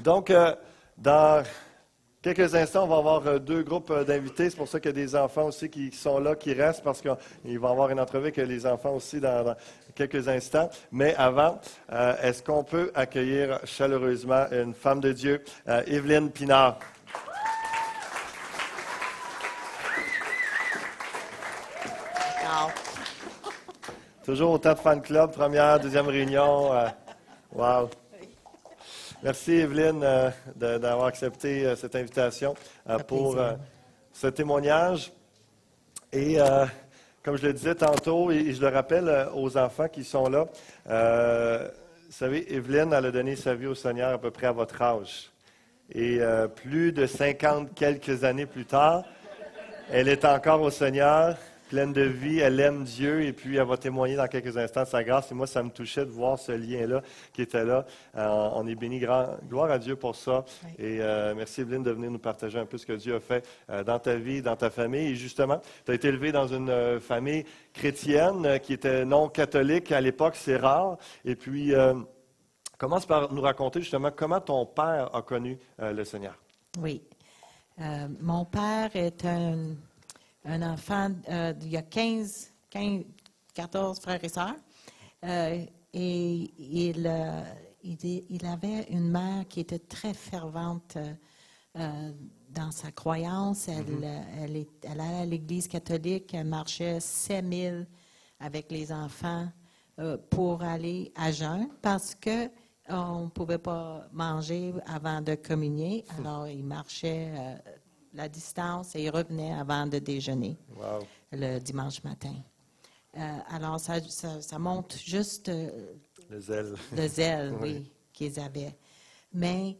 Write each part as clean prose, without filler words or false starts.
Donc, dans quelques instants, on va avoir deux groupes d'invités. C'est pour ça qu'il y a des enfants aussi qui sont là, qui restent, parce qu'il va y avoir une entrevue avec les enfants aussi dans quelques instants. Mais avant, est-ce qu'on peut accueillir chaleureusement une femme de Dieu, Evelyne Pinard? Toujours au temps de fan club, première, deuxième réunion. Wow! Merci, Evelyne, d'avoir accepté cette invitation pour ce témoignage. Et comme je le disais tantôt, et je le rappelle aux enfants qui sont là, vous savez, Evelyne, elle a donné sa vie au Seigneur à peu près à votre âge. Et plus de 50 quelques années plus tard, elle est encore au Seigneur, pleine de vie, elle aime Dieu et puis elle va témoigner dans quelques instants de sa grâce. Et moi, ça me touchait de voir ce lien-là qui était là. On est béni, gloire à Dieu pour ça. Oui. Et merci Evelyne de venir nous partager un peu ce que Dieu a fait dans ta vie, dans ta famille. Et justement, tu as été élevée dans une famille chrétienne qui était non catholique. À l'époque, c'est rare. Et puis, commence par nous raconter justement comment ton père a connu le Seigneur. Oui. Mon père est un enfant, il y a 14 frères et sœurs, et il avait une mère qui était très fervente dans sa croyance. Elle allait à l'Église catholique, elle marchait 7 000 avec les enfants pour aller à jeun, parce que on ne pouvait pas manger avant de communier, alors il marchait la distance et il revenait avant de déjeuner. Wow. Le dimanche matin. Alors, ça montre juste le zèle. Le zèle, oui, qu'ils avaient. Mais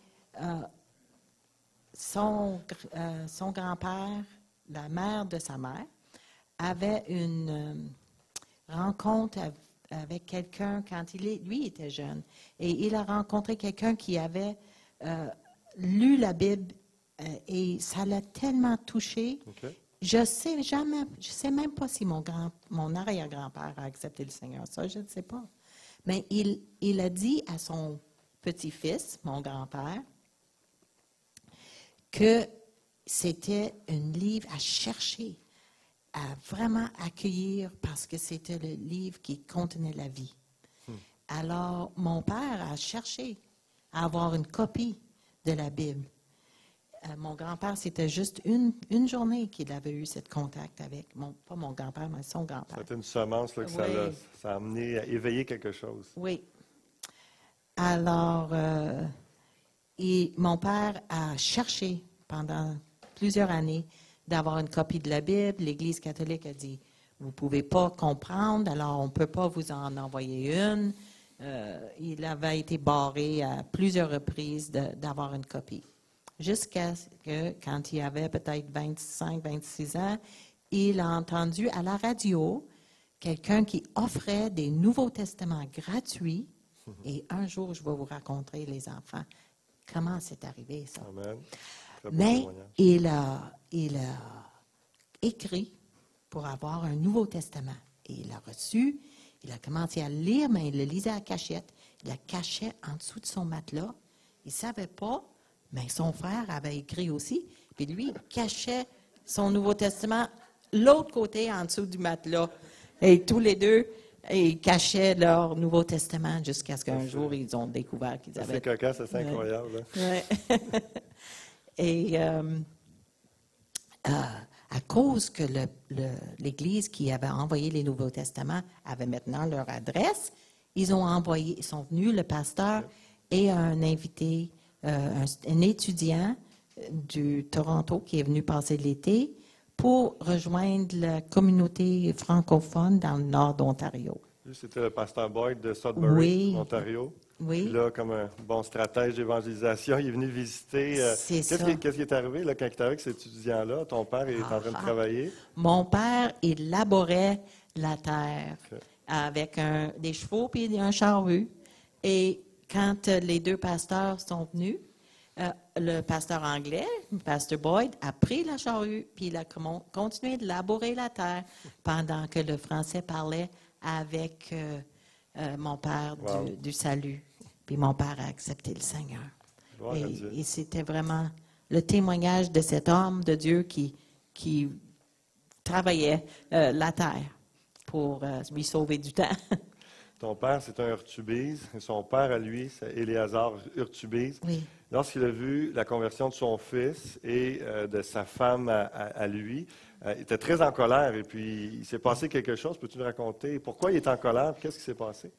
son grand-père, la mère de sa mère, avait une rencontre avec quelqu'un quand lui était jeune. Et il a rencontré quelqu'un qui avait lu la Bible et ça l'a tellement touché. Okay. Je sais même pas si mon arrière-grand-père a accepté le Seigneur. Ça, je ne sais pas. Mais il a dit à son petit-fils, mon grand-père, que c'était un livre à chercher, à vraiment accueillir, parce que c'était le livre qui contenait la vie. Alors, mon père a cherché à avoir une copie de la Bible. Mon grand-père, c'était juste une journée qu'il avait eu ce contact avec, pas mon grand-père, mais son grand-père. C'était une semence là, que ça a amené à éveiller quelque chose. Oui. Alors, mon père a cherché pendant plusieurs années d'avoir une copie de la Bible. L'Église catholique a dit, vous ne pouvez pas comprendre, alors on ne peut pas vous en envoyer une. Il avait été barré à plusieurs reprises d'avoir une copie. Jusqu'à ce que, quand il avait peut-être 25, 26 ans, il a entendu à la radio quelqu'un qui offrait des Nouveaux Testaments gratuits. Et un jour, je vais vous raconter, les enfants, comment c'est arrivé, ça. Amen. Mais il a écrit pour avoir un Nouveau Testament. Et il l'a reçu, il a commencé à lire, mais il le lisait à cachette. Il le cachait en dessous de son matelas. Il ne savait pas. Mais son frère avait écrit aussi, puis lui, il cachait son Nouveau Testament l'autre côté, en dessous du matelas. Et tous les deux, ils cachaient leur Nouveau Testament jusqu'à ce qu'un jour, ils ont découvert qu'ils avaient... C'est cocasse, c'est incroyable. Ouais. Et à cause que l'Église qui avait envoyé les Nouveaux Testaments avait maintenant leur adresse, ils sont venus, le pasteur et un invité, un étudiant du Toronto qui est venu passer l'été pour rejoindre la communauté francophone dans le nord d'Ontario. C'était le pasteur Boyd de Sudbury, Ontario. Oui. Puis là, comme un bon stratège d'évangélisation, il est venu visiter. Qu'est-ce qui est arrivé là, quand il était avec cet étudiant-là? Ton père est en train de travailler? Mon père, il laborait la terre avec des chevaux et un charrue. Et quand les deux pasteurs sont venus, le pasteur anglais, Pasteur Boyd, a pris la charrue, puis il a continué de labourer la terre pendant que le français parlait avec mon père Wow. du salut. Puis mon père a accepté le Seigneur. Gloire à Dieu. Et c'était vraiment le témoignage de cet homme de Dieu qui travaillait la terre pour lui sauver du temps. Ton père, c'est un Urtubise. Et son père, à lui, c'est Éléazar Urtubise. Oui. Lorsqu'il a vu la conversion de son fils et de sa femme à lui, il était très en colère. Et puis, il s'est passé quelque chose. Peux-tu nous raconter pourquoi il est en colère? Qu'est-ce qui s'est passé?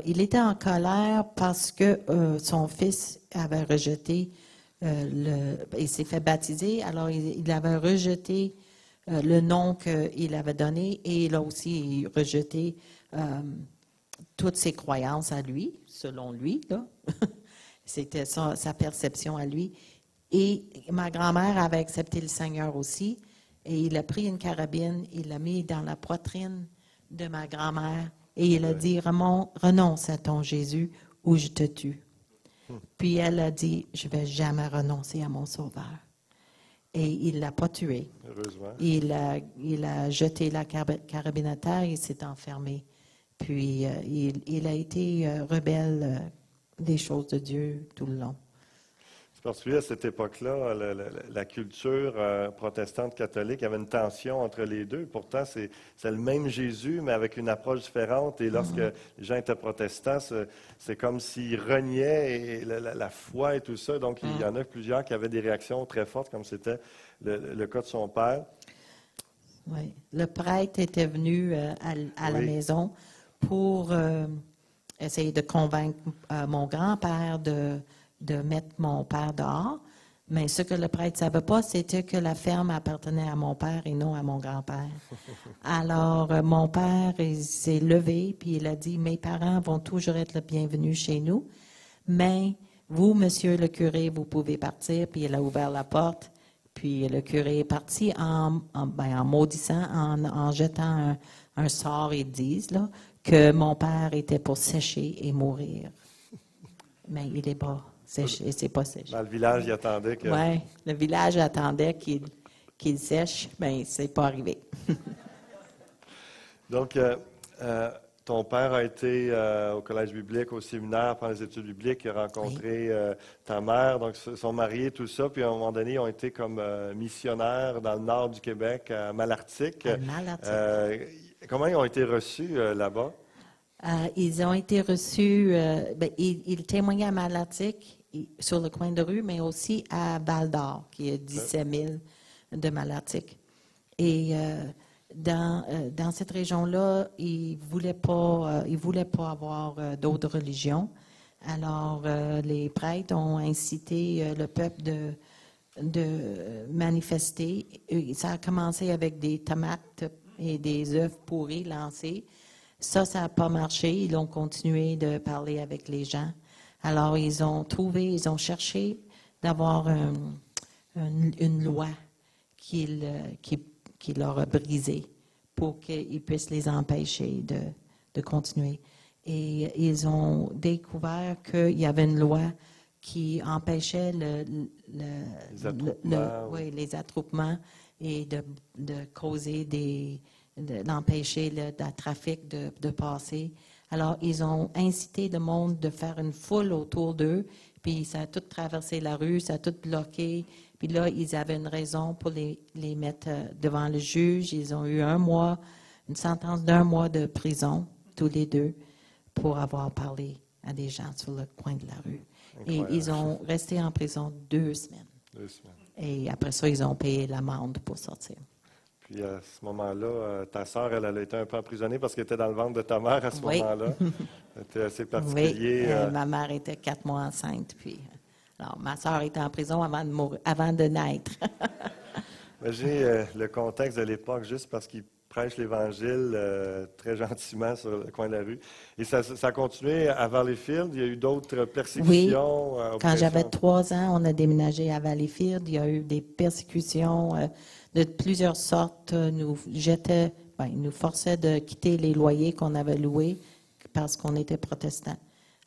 Il était en colère parce que son fils avait rejeté il s'est fait baptiser, alors il avait rejeté le nom qu'il avait donné et il a aussi rejeté toutes ses croyances à lui, selon lui, là. C'était sa perception à lui. Et ma grand-mère avait accepté le Seigneur aussi, et il a pris une carabine, il l'a mis dans la poitrine de ma grand-mère, et il a dit, renonce à ton Jésus ou je te tue. Puis elle a dit, je ne vais jamais renoncer à mon Sauveur. Et il ne l'a pas tué. Heureusement. Il a jeté la carabine à terre et s'est enfermé. Puis il a été rebelle des choses de Dieu tout le long. C'est particulier à cette époque-là, la culture protestante catholique, il y avait une tension entre les deux. Pourtant, c'est le même Jésus, mais avec une approche différente. Et lorsque les gens étaient protestants, c'est comme s'ils reniaient la foi et tout ça. Donc, il y en a plusieurs qui avaient des réactions très fortes, comme c'était le cas de son père. Oui. Le prêtre était venu à la maison pour essayer de convaincre mon grand-père de mettre mon père dehors. Mais ce que le prêtre ne savait pas, c'était que la ferme appartenait à mon père et non à mon grand-père. Alors, mon père, il s'est levé, puis il a dit, mes parents vont toujours être le bienvenu chez nous, mais vous, monsieur le curé, vous pouvez partir. Puis il a ouvert la porte, puis le curé est parti en maudissant, en jetant un sort, ils disent, là, que mon père était pour sécher et mourir. Mais il est pas séché, c'est pas séché. Dans le village, il attendait que... Oui, le village attendait qu'il sèche, mais c'est pas arrivé. Donc, ton père a été au collège biblique, au séminaire, pendant les études bibliques. Il a rencontré ta mère, donc ils sont mariés, tout ça. Puis à un moment donné, ils ont été comme missionnaires dans le nord du Québec, à Malartic. Comment ils ont été reçus là-bas? Ils ont été reçus, ils témoignaient à Malartic, sur le coin de rue, mais aussi à Val-d'Or, qui est 17 000 de Malartic. Et dans cette région-là, ils voulaient pas avoir d'autres religions. Alors, les prêtres ont incité le peuple de manifester. Ça a commencé avec des tomates et des œufs pourris lancés. Ça n'a pas marché. Ils ont continué de parler avec les gens. Alors, ils ont cherché d'avoir une loi qui leur a brisé pour qu'ils puissent les empêcher de continuer. Et ils ont découvert qu'il y avait une loi qui empêchait les attroupements et de causer d'empêcher le trafic de passer. Alors, ils ont incité le monde de faire une foule autour d'eux, puis ça a tout traversé la rue, ça a tout bloqué. Puis là, ils avaient une raison pour les mettre devant le juge. Ils ont eu une sentence d'1 mois de prison, tous les deux, pour avoir parlé à des gens sur le coin de la rue. Incroyable. Et ils ont resté en prison 2 semaines. 2 semaines. Et après ça, ils ont payé l'amende pour sortir. Puis à ce moment-là, ta sœur, elle a été un peu emprisonnée parce qu'elle était dans le ventre de ta mère à ce moment-là. C'était assez particulier. Oui, ma mère était 4 mois enceinte. Puis, alors, ma sœur était en prison avant de naître. Imaginez le contexte de l'époque, juste parce qu'il prêche l'Évangile très gentiment sur le coin de la rue. Et ça a continué à Valleyfield. Il y a eu d'autres persécutions. Oui, quand j'avais 3 ans, on a déménagé à Valleyfield. Il y a eu des persécutions de plusieurs sortes. Ils nous forçaient de quitter les loyers qu'on avait loués parce qu'on était protestants.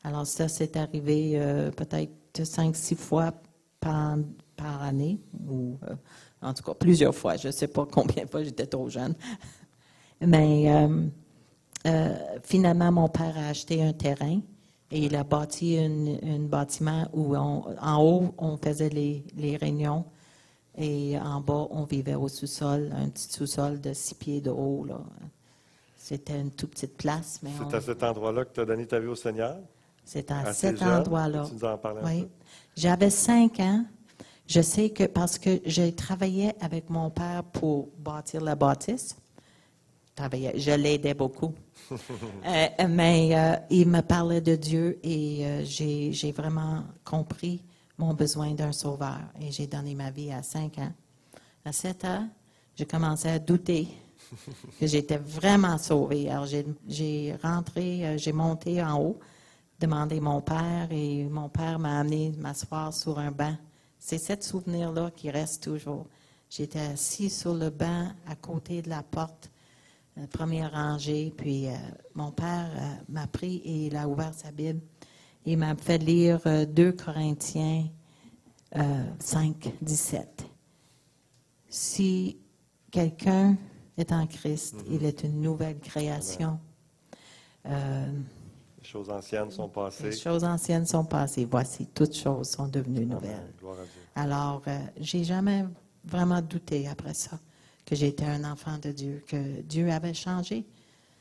Alors ça, c'est arrivé peut-être 5-6 fois par année, ou en tout cas plusieurs fois. Je ne sais pas combien de fois, j'étais trop jeune. Mais finalement, mon père a acheté un terrain et il a bâti un bâtiment où en haut, on faisait les réunions et en bas, on vivait au sous-sol, un petit sous-sol de 6 pieds de haut, là. C'était une toute petite place. Mais C'est à cet endroit-là que tu as donné ta vie au Seigneur? c'est à Assez cet jeune? endroit-là. Tu nous en parlais un Oui. peu? J'avais 5 ans. Je sais que parce que j'ai travaillé avec mon père pour bâtir la bâtisse. Je l'aidais beaucoup. Mais il me parlait de Dieu et j'ai vraiment compris mon besoin d'un sauveur. Et j'ai donné ma vie à 5 ans. À 7 ans, j'ai commencé à douter que j'étais vraiment sauvée. Alors j'ai rentré, j'ai monté en haut, demandé mon père et mon père m'a amené m'asseoir sur un banc. C'est ce souvenir-là qui reste toujours. J'étais assis sur le banc à côté de la porte, première rangée, puis mon père m'a pris et il a ouvert sa Bible. Il m'a fait lire 2 Corinthiens 5, 17. Si quelqu'un est en Christ, il est une nouvelle création. Les choses anciennes sont passées. Les choses anciennes sont passées. Voici, toutes choses sont devenues nouvelles. Amen. Gloire à Dieu. Alors, j'ai jamais vraiment douté après ça que j'étais un enfant de Dieu, que Dieu avait changé.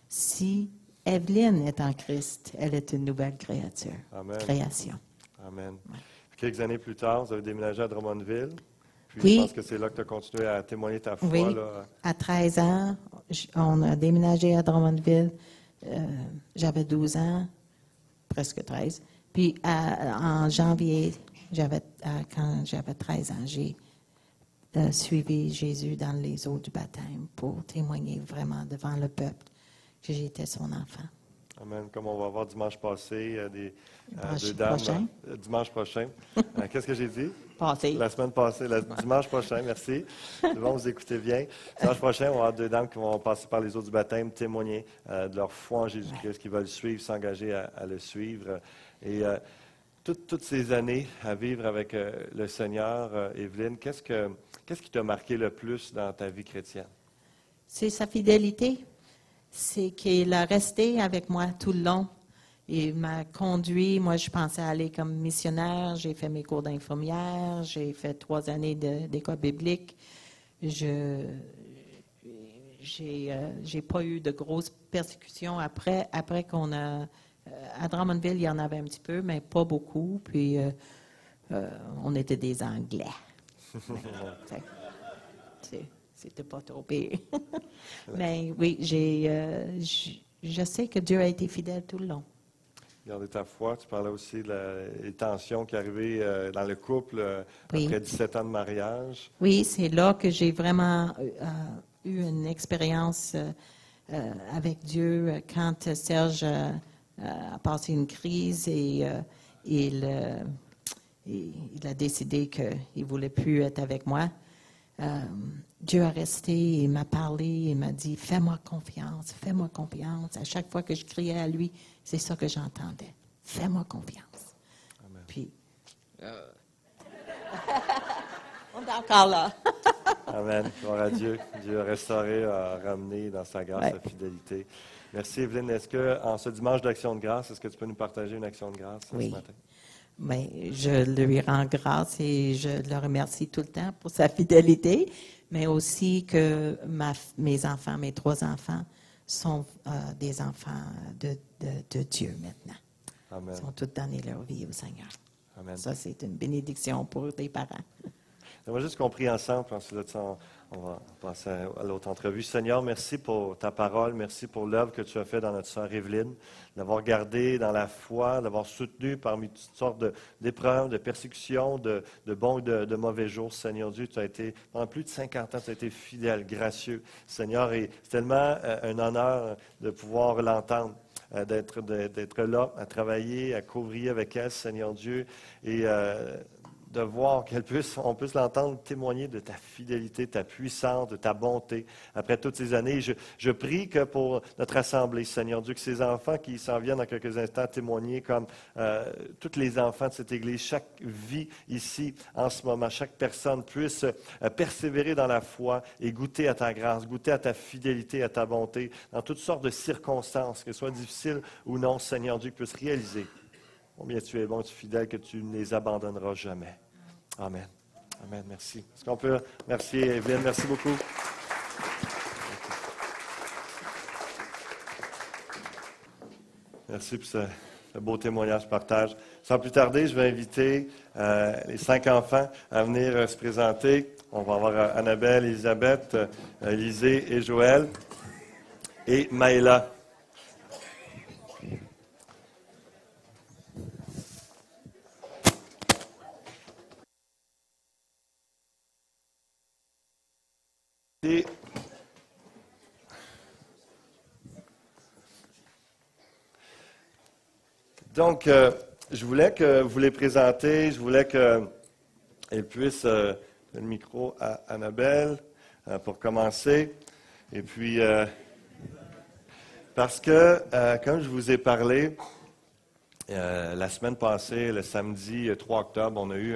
Si Evelyne est en Christ, elle est une nouvelle créature. Amen. Création. Amen. Ouais. Puis quelques années plus tard, vous avez déménagé à Drummondville. Puis Oui. je pense que c'est là que tu as continué à témoigner ta foi. Oui, Là. à 13 ans, on a déménagé à Drummondville. J'avais 12 ans, presque 13. Puis en janvier, quand j'avais 13 ans, j'ai suivi Jésus dans les eaux du baptême pour témoigner vraiment devant le peuple que j'étais son enfant. Amen. Comme on va voir dimanche passé, deux Prochain. dames. Dimanche prochain. Qu'est-ce que j'ai dit? Passé. La semaine passée, dimanche prochain, merci. C'est bon, vous écoutez bien. Dimanche prochain, on va avoir 2 dames qui vont passer par les eaux du baptême, témoigner de leur foi en Jésus-Christ, qui veulent suivre, s'engager à le suivre. Et toutes ces années à vivre avec le Seigneur, Evelyne, qu'est-ce qui t'a marqué le plus dans ta vie chrétienne? C'est sa fidélité. C'est qu'il a resté avec moi tout le long. Il m'a conduit. Moi, je pensais aller comme missionnaire. J'ai fait mes cours d'infirmière. J'ai fait 3 années d'école biblique. J'ai pas eu de grosses persécutions après qu'on a... à Drummondville, il y en avait un petit peu, mais pas beaucoup. Puis, on était des Anglais. C'était pas trop pire. Mais oui, je sais que Dieu a été fidèle tout le long. Gardez ta foi. Tu parlais aussi des tensions qui arrivaient dans le couple Oui. après 17 ans de mariage. Oui, c'est là que j'ai vraiment eu une expérience avec Dieu quand Serge a passé une crise et il a décidé qu'il ne voulait plus être avec moi. Dieu a resté et m'a parlé et m'a dit, fais-moi confiance, fais-moi confiance. À chaque fois que je criais à lui, c'est ça que j'entendais. Fais-moi confiance. Amen. Puis, on est encore là. Amen. Gloire à Dieu. Dieu a restauré, a ramené dans sa grâce, sa fidélité. Merci, Evelyne. Est-ce qu'en ce dimanche d'Action de grâce, est-ce que tu peux nous partager une action de grâce ce matin? Mais je lui rends grâce et je le remercie tout le temps pour sa fidélité, mais aussi que mes enfants, mes 3 enfants, sont des enfants de Dieu maintenant. Amen. Ils ont tous donné leur vie au Seigneur. Amen. Ça, c'est une bénédiction pour des parents. On va juste compris ensemble, puis ensuite, on va passer à l'autre entrevue. Seigneur, merci pour ta parole, merci pour l'œuvre que tu as faite dans notre sœur Evelyne, d'avoir gardé dans la foi, d'avoir soutenu parmi toutes sortes d'épreuves, de persécutions, de bons et de mauvais jours. Seigneur Dieu, tu as été, pendant plus de 50 ans, tu as été fidèle, gracieux. Seigneur, et c'est tellement un honneur de pouvoir l'entendre. D'être là, à travailler, à couvrir avec elle, Seigneur Dieu, et de voir on puisse l'entendre témoigner de ta fidélité, de ta puissance, de ta bonté après toutes ces années. Je prie que pour notre assemblée, Seigneur Dieu, que ces enfants qui s'en viennent dans quelques instants témoigner comme tous les enfants de cette Église, chaque vie ici en ce moment, chaque personne puisse persévérer dans la foi et goûter à ta grâce, goûter à ta fidélité, à ta bonté, dans toutes sortes de circonstances, que ce soit difficile ou non, Seigneur Dieu, que puisse réaliser combien tu es bon, tu es fidèle, que tu ne les abandonneras jamais. Amen. Amen. Merci. Est-ce qu'on peut remercier Evelyne? Merci beaucoup. Merci pour ce beau témoignage, partage. Sans plus tarder, je vais inviter les 5 enfants à venir se présenter. On va avoir Annabelle, Elisabeth, Élisée et Joël et Maëla. Et donc, je voulais que vous les présentez, je voulais qu'elle puisse donner le micro à Annabelle pour commencer. Et puis, parce que, comme je vous ai parlé, la semaine passée, le samedi 3 octobre, on a eu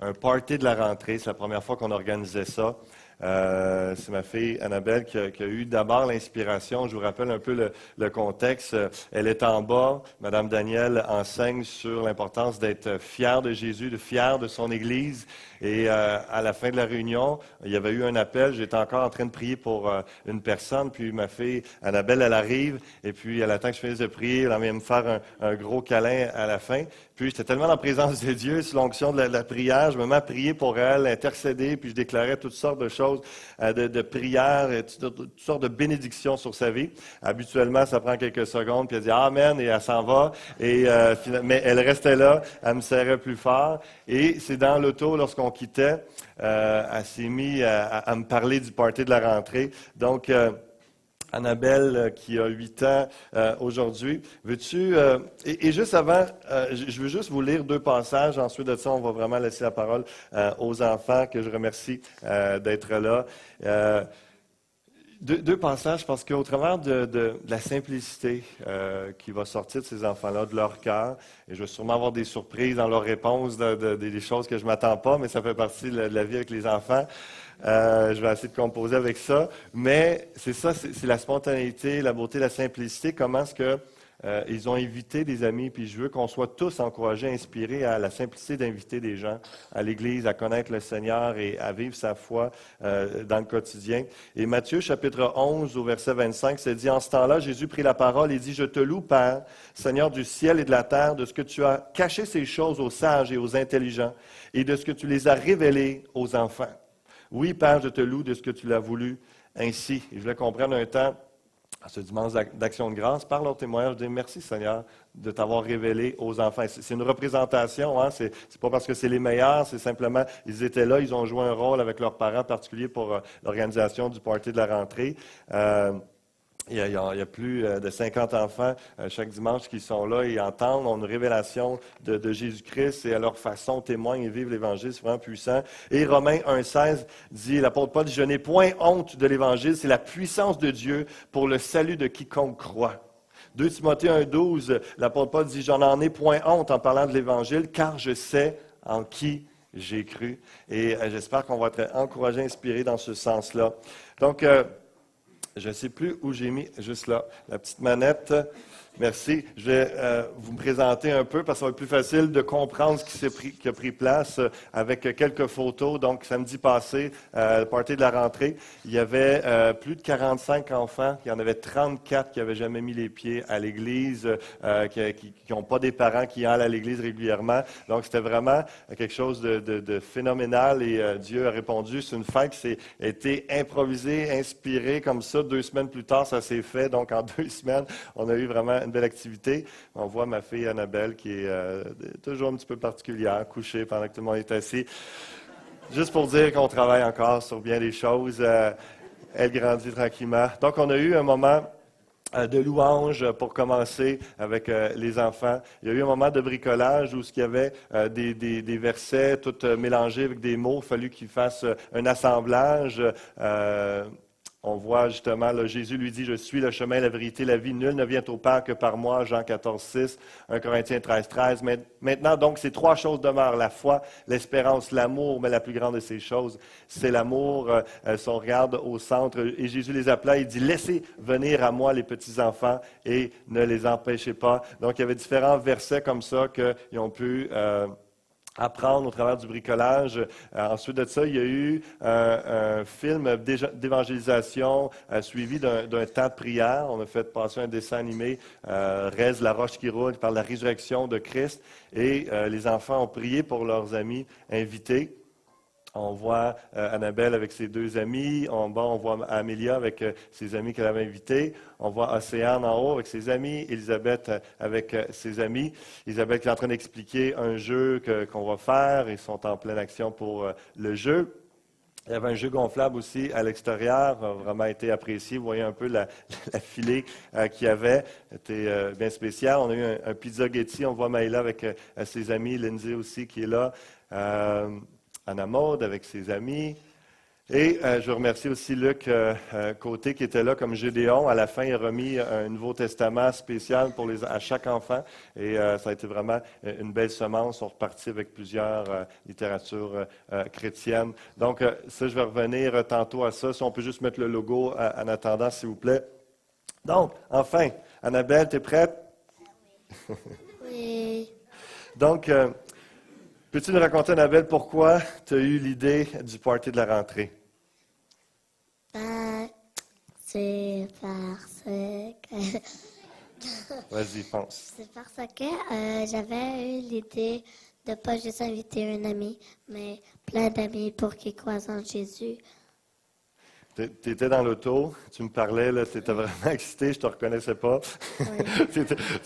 un party de la rentrée. C'est la première fois qu'on organisait ça. C'est ma fille Annabelle qui a eu d'abord l'inspiration. Je vous rappelle un peu le contexte. Elle est en bas. Madame Danielle enseigne sur l'importance d'être fier de Jésus, fier de son Église. Et à la fin de la réunion, il y avait eu un appel. J'étais encore en train de prier pour une personne. Puis ma fille Annabelle, elle arrive. Et puis elle attend que je finisse de prier. Elle vient me faire un gros câlin à la fin. Puis j'étais tellement dans la présence de Dieu, sous l'onction de la prière. Je me mets à prier pour elle, intercéder. Puis je déclarais toutes sortes de choses, de prières, toutes sortes de bénédictions sur sa vie. Habituellement, ça prend quelques secondes. Puis elle dit Amen et elle s'en va. Mais elle restait là. Elle me serrait plus fort. Et c'est dans l'auto, lorsqu'on quittait, elle s'est mise à me parler du party de la rentrée. Donc, Annabelle, qui a 8 ans aujourd'hui, veux-tu... et juste avant, je veux juste vous lire 2 passages. Ensuite de ça, on va vraiment laisser la parole aux enfants, que je remercie d'être là. Deux passages, parce qu'au travers de la simplicité qui va sortir de ces enfants-là, de leur cœur, et je vais sûrement avoir des surprises dans leurs réponses, des choses que je ne m'attends pas, mais ça fait partie de la vie avec les enfants. Je vais essayer de composer avec ça. Mais c'est ça, c'est la spontanéité, la beauté, la simplicité. Comment est-ce que ils ont invité des amis, puis je veux qu'on soit tous encouragés, inspirés à la simplicité d'inviter des gens à l'Église, à connaître le Seigneur et à vivre sa foi dans le quotidien. Et Matthieu, chapitre 11, au verset 25, c'est dit, « En ce temps-là, Jésus prit la parole et dit, « Je te loue, Père, Seigneur du ciel et de la terre, de ce que tu as caché ces choses aux sages et aux intelligents, et de ce que tu les as révélées aux enfants. Oui, Père, je te loue de ce que tu l'as voulu ainsi. » Et je voulais qu'on prenne un temps, à ce dimanche d'action de grâce, par leur témoignage, je dis merci Seigneur de t'avoir révélé aux enfants. C'est une représentation, hein? C'est pas parce que c'est les meilleurs, c'est simplement, ils étaient là, ils ont joué un rôle avec leurs parents, en particulier pour l'organisation du party de la rentrée. Il y a plus de 50 enfants chaque dimanche qui sont là et entendent, ont une révélation de Jésus-Christ et à leur façon témoignent et vivent l'Évangile. C'est vraiment puissant. Et Romains 1,16 dit, l'apôtre Paul dit, « Je n'ai point honte de l'Évangile, c'est la puissance de Dieu pour le salut de quiconque croit. » 2 Timothée 1,12, l'apôtre Paul dit, « Je n'en ai point honte en parlant de l'Évangile, car je sais en qui j'ai cru. » Et j'espère qu'on va être encouragés, inspirés dans ce sens-là. Donc, je ne sais plus où j'ai mis, juste là, la petite manette. Merci. Je vais vous me présenter un peu parce que ça va être plus facile de comprendre ce qui a pris place avec quelques photos. Donc, samedi passé, le party de la rentrée, il y avait plus de 45 enfants. Il y en avait 34 qui n'avaient jamais mis les pieds à l'église, qui n'ont pas des parents qui allent à l'église régulièrement. Donc, c'était vraiment quelque chose de phénoménal et Dieu a répondu. C'est une fête qui s'est été improvisée, inspirée comme ça. 2 semaines plus tard, ça s'est fait. Donc, en 2 semaines, on a eu vraiment une belle activité. On voit ma fille Annabelle qui est toujours un petit peu particulière, couchée pendant que tout le monde est assis. Juste pour dire qu'on travaille encore sur bien des choses. Elle grandit tranquillement. Donc, on a eu un moment de louanges pour commencer avec les enfants. Il y a eu un moment de bricolage où il y avait des versets tout mélangés avec des mots. Il a fallu qu'ils fassent un assemblage. On voit justement, là, Jésus lui dit, « Je suis le chemin, la vérité, la vie. Nul ne vient au Père que par moi. » Jean 14, 6, 1 Corinthiens 13, 13. Mais maintenant, donc, ces trois choses demeurent. La foi, l'espérance, l'amour. Mais la plus grande de ces choses, c'est l'amour. Si on regarde au centre, et Jésus les appela, il dit, « Laissez venir à moi les petits-enfants et ne les empêchez pas. » Donc, il y avait différents versets comme ça qu'ils ont pu apprendre au travers du bricolage. Ensuite de ça, il y a eu un film d'évangélisation suivi d'un temps de prière. On a fait passer un dessin animé, Reste la roche qui roule, qui parle de la résurrection de Christ. Et les enfants ont prié pour leurs amis invités. On voit Annabelle avec ses deux amis. On voit Amélia avec ses amis qu'elle avait invités. On voit Océane en haut avec ses amis. Élisabeth avec ses amis. Élisabeth qui est en train d'expliquer un jeu qu'on va faire. Ils sont en pleine action pour le jeu. Il y avait un jeu gonflable aussi à l'extérieur, a vraiment été apprécié. Vous voyez un peu la filée qu'il y avait. C'était bien spécial. On a eu un pizza Getty. On voit Maïla avec ses amis. Lindsay aussi qui est là. Anna Maude avec ses amis. Et je remercie aussi Luc Côté qui était là comme Gédéon. À la fin, il a remis un Nouveau Testament spécial à chaque enfant. Et ça a été vraiment une belle semence. On repartit avec plusieurs littératures chrétiennes. Donc, ça, je vais revenir tantôt à ça. Si on peut juste mettre le logo en attendant, s'il vous plaît. Donc, enfin, Annabelle, tu es prête? Oui. Donc, peux-tu nous raconter, Annabelle, pourquoi tu as eu l'idée du party de la rentrée? C'est parce que... Vas-y, pense. C'est parce que j'avais eu l'idée de pas juste inviter un ami, mais plein d'amis pour qu'ils croient en Jésus. Tu étais dans l'auto, tu me parlais, tu étais vraiment excité, je ne te reconnaissais pas. Oui.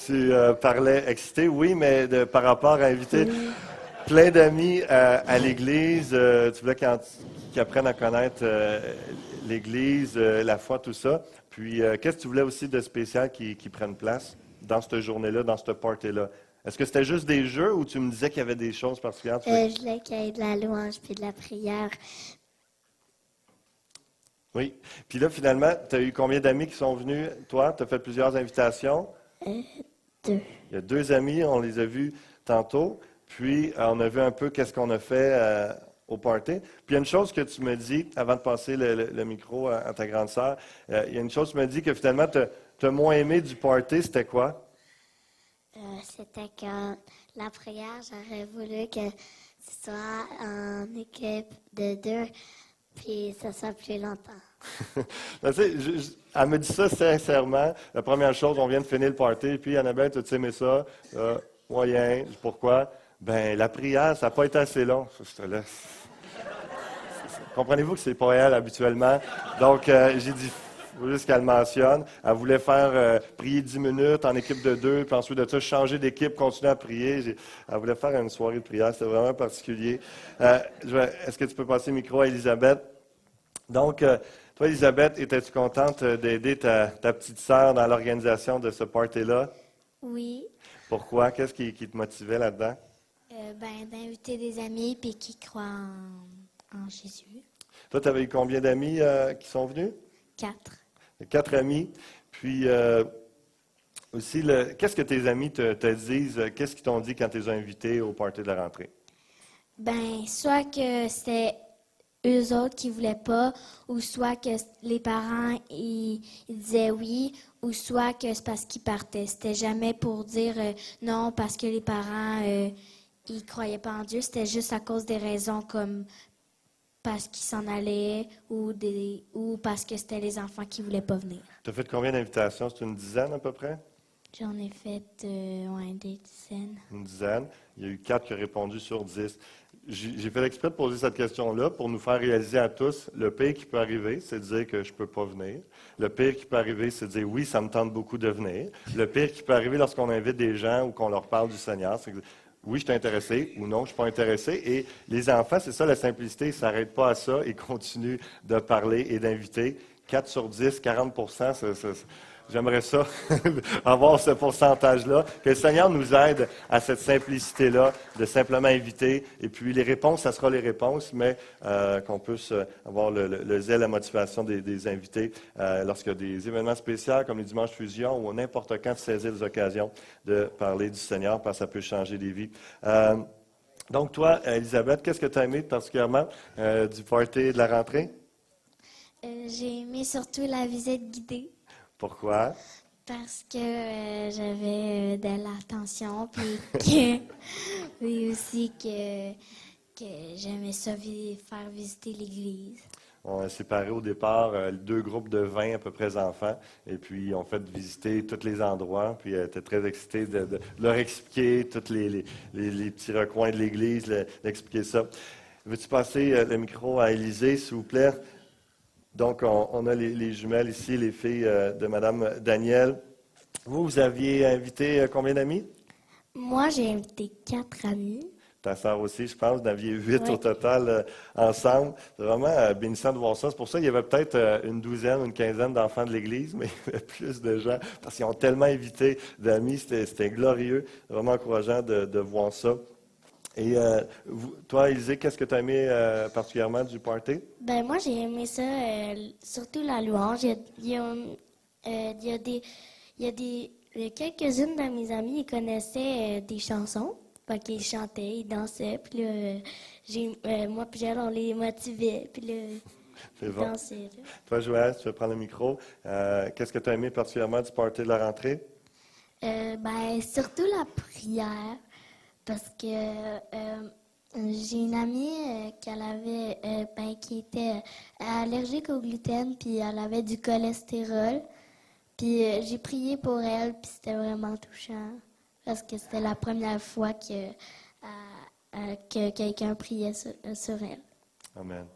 tu parlais excité, oui, mais par rapport à inviter plein d'amis à l'Église, tu voulais qu'ils apprennent à connaître l'Église, la foi, tout ça. Puis, qu'est-ce que tu voulais aussi de spécial qui prenne place dans cette journée-là, dans ce party-là? Est-ce que c'était juste des jeux ou tu me disais qu'il y avait des choses particulières? Je voulais qu'il y ait de la louange puis de la prière. Oui. Puis là, finalement, tu as eu combien d'amis qui sont venus? Toi, tu as fait plusieurs invitations? 2. Il y a 2 amis, on les a vus tantôt. Puis, on a vu un peu qu'est-ce qu'on a fait au party. Puis, il y a une chose que tu me dis, avant de passer le micro à ta grande sœur, il y a une chose que tu me dis que finalement, tu as moins aimé du party, c'était quoi? C'était que la prière, j'aurais voulu que ce soit en équipe de 2, puis ça soit plus longtemps. Ben, tu sais, elle me dit ça sincèrement. La première chose, on vient de finir le party, puis Annabelle, tu aimé ça? Moyen. Pourquoi? Ben, la prière, ça n'a pas été assez long. Je te laisse. Comprenez-vous que c'est pas elle habituellement? Donc, j'ai dit, faut juste qu'elle mentionne. Elle voulait faire prier 10 minutes en équipe de 2, puis ensuite de ça, changer d'équipe, continuer à prier. Elle voulait faire une soirée de prière. C'était vraiment particulier. Est-ce que tu peux passer le micro à Elisabeth? Donc, toi, Elisabeth, étais-tu contente d'aider ta petite sœur dans l'organisation de ce party-là? Oui. Pourquoi? Qu'est-ce qui te motivait là-dedans? D'inviter des amis puis qui croient en Jésus. Toi, tu avais eu combien d'amis qui sont venus? 4. 4 amis. Puis, aussi, qu'est-ce que tes amis te disent? Qu'est-ce qu'ils t'ont dit quand tu les as invités au party de la rentrée? Soit que c'était eux autres qui voulaient pas, ou soit que les parents ils disaient oui, ou soit que c'est parce qu'ils partaient. C'était jamais pour dire non parce que les parents ils croyaient pas en Dieu. C'était juste à cause des raisons comme parce qu'ils s'en allaient ou parce que c'était les enfants qui voulaient pas venir. Tu as fait combien d'invitations? C'est une dizaine à peu près? J'en ai fait des dizaines. Une dizaine. Il y a eu 4 qui ont répondu sur 10. J'ai fait exprès de poser cette question-là pour nous faire réaliser à tous, le pire qui peut arriver, c'est de dire que je ne peux pas venir. Le pire qui peut arriver, c'est de dire oui, ça me tente beaucoup de venir. Le pire qui peut arriver lorsqu'on invite des gens ou qu'on leur parle du Seigneur, c'est que oui, je suis intéressé ou non, je ne suis pas intéressé. Et les enfants, c'est ça la simplicité, ils ne s'arrêtent pas à ça et continuent de parler et d'inviter. 4 sur 10, 40 %, J'aimerais ça, avoir ce pourcentage-là, que le Seigneur nous aide à cette simplicité-là, de simplement inviter. Et puis les réponses, ça sera les réponses, mais qu'on puisse avoir le zèle, la motivation des invités lorsqu'il y a des événements spéciaux comme les Dimanches Fusion ou n'importe quand de saisir les occasions de parler du Seigneur parce que ça peut changer des vies. Donc toi, Elisabeth, qu'est-ce que tu as aimé particulièrement du party de la rentrée? J'ai aimé surtout la visite guidée Pourquoi? parce que j'avais de l'attention, puis aussi que j'aimais ça faire visiter l'église. On a séparé au départ deux groupes de 20 à peu près enfants, et puis on fait visiter tous les endroits, puis elle était très excitée de leur expliquer tous les petits recoins de l'église, d'expliquer ça. Veux-tu passer le micro à Élisée, s'il vous plaît? Donc, on a les jumelles ici, les filles de Mme Daniel. Vous aviez invité combien d'amis? Moi, j'ai invité 4 amis. Ta sœur aussi, je pense. Vous en aviez 8 Ouais. au total ensemble. C'est vraiment bénissant de voir ça. C'est pour ça qu'il y avait peut-être une douzaine, une quinzaine d'enfants de l'Église, mais il y avait plus de gens parce qu'ils ont tellement invité d'amis. C'était glorieux, vraiment encourageant de voir ça. Et toi, Élisée, qu'est-ce que tu as aimé particulièrement du party? Ben moi, j'ai aimé ça, surtout la louange. Quelques-unes de mes amis, ils connaissaient des chansons. Fait qu'ils chantaient, ils dansaient. Puis là, moi puis elle, on les motivait. Puis là, C'est ils bon. dansaient. Là. Toi, Joël, tu veux prendre le micro. Qu'est-ce que tu as aimé particulièrement du party de la rentrée? Ben, surtout la prière. Parce que j'ai une amie qui était allergique au gluten, puis elle avait du cholestérol. Puis j'ai prié pour elle, puis c'était vraiment touchant. Parce que c'était la première fois que quelqu'un priait sur elle. Amen.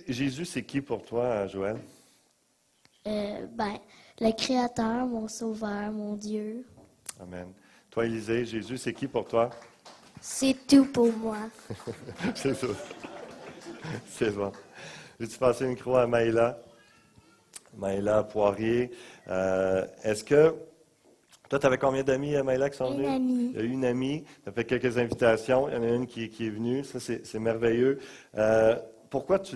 Jésus, c'est qui pour toi, Joël? Le Créateur, mon Sauveur, mon Dieu. Amen. Toi, Élisée, Jésus, c'est qui pour toi? C'est tout pour moi. C'est ça. C'est bon. Veux-tu passer le micro à Maïla? Maïla Poirier. Est-ce que... Toi, tu avais combien d'amis, Maïla, qui sont venus? Une amie. Il y a une amie. Tu as fait quelques invitations. Il y en a une qui est venue. Ça, c'est merveilleux. Pourquoi tu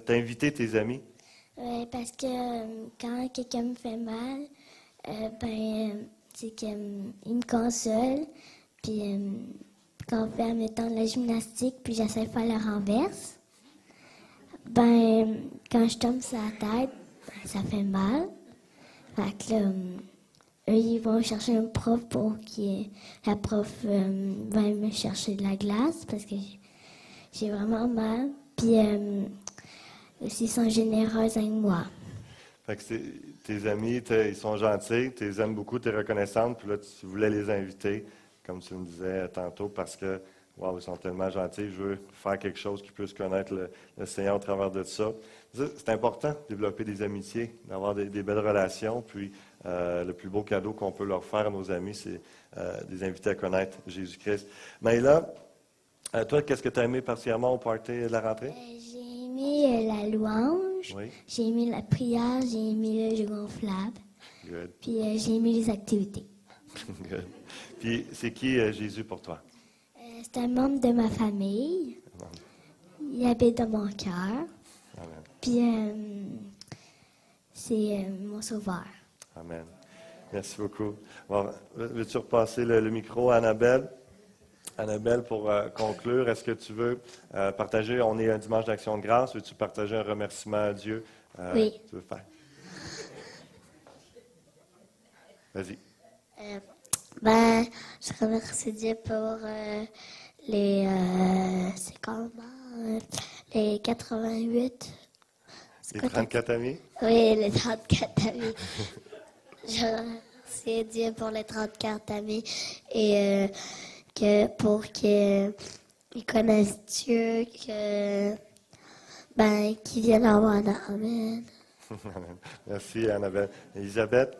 t'as invité tes amis? Parce que quand quelqu'un me fait mal, c'est qu'il me console. Puis quand on fait, admettons, de la gymnastique, puis j'essaie de faire le renverse, quand je tombe sur la tête, ça fait mal. Fait que là, eux, ils vont chercher un prof pour la prof va me chercher de la glace parce que j'ai vraiment mal. Puis aussi, ils sont généreux avec moi. Fait que tes amis, ils sont gentils, tu les aimes beaucoup, tu es reconnaissante, puis là, tu voulais les inviter, comme tu me disais tantôt, parce que, wow, ils sont tellement gentils, je veux faire quelque chose qui puisse connaître le Seigneur au travers de ça. C'est important de développer des amitiés, d'avoir des belles relations, puis le plus beau cadeau qu'on peut leur faire à nos amis, c'est des inviter à connaître Jésus-Christ. Maïla, toi, qu'est-ce que tu as aimé particulièrement au party de la rentrée? J'ai aimé la louange, Oui. j'ai aimé la prière, j'ai aimé le jeu gonflable, Good. puis j'ai aimé les activités. Good. Puis, c'est qui Jésus pour toi? C'est un membre de ma famille. Il habite dans mon cœur. Amen. Puis c'est mon sauveur. Amen. Merci beaucoup. Bon, veux-tu repasser le micro à Annabelle? Annabelle, pour conclure, est-ce que tu veux partager, on est un dimanche d'Action de grâce, veux-tu partager un remerciement à Dieu? Oui. Tu veux faire? Vas-y. Je remercie Dieu pour c'est comment? Les 88. Les 34 amis? Oui, les 34 amis. Je remercie Dieu pour les 34 amis et pour qu'ils connaissent Dieu, qu'ils viennent avoir Amen. Merci, Annabelle. Elisabeth,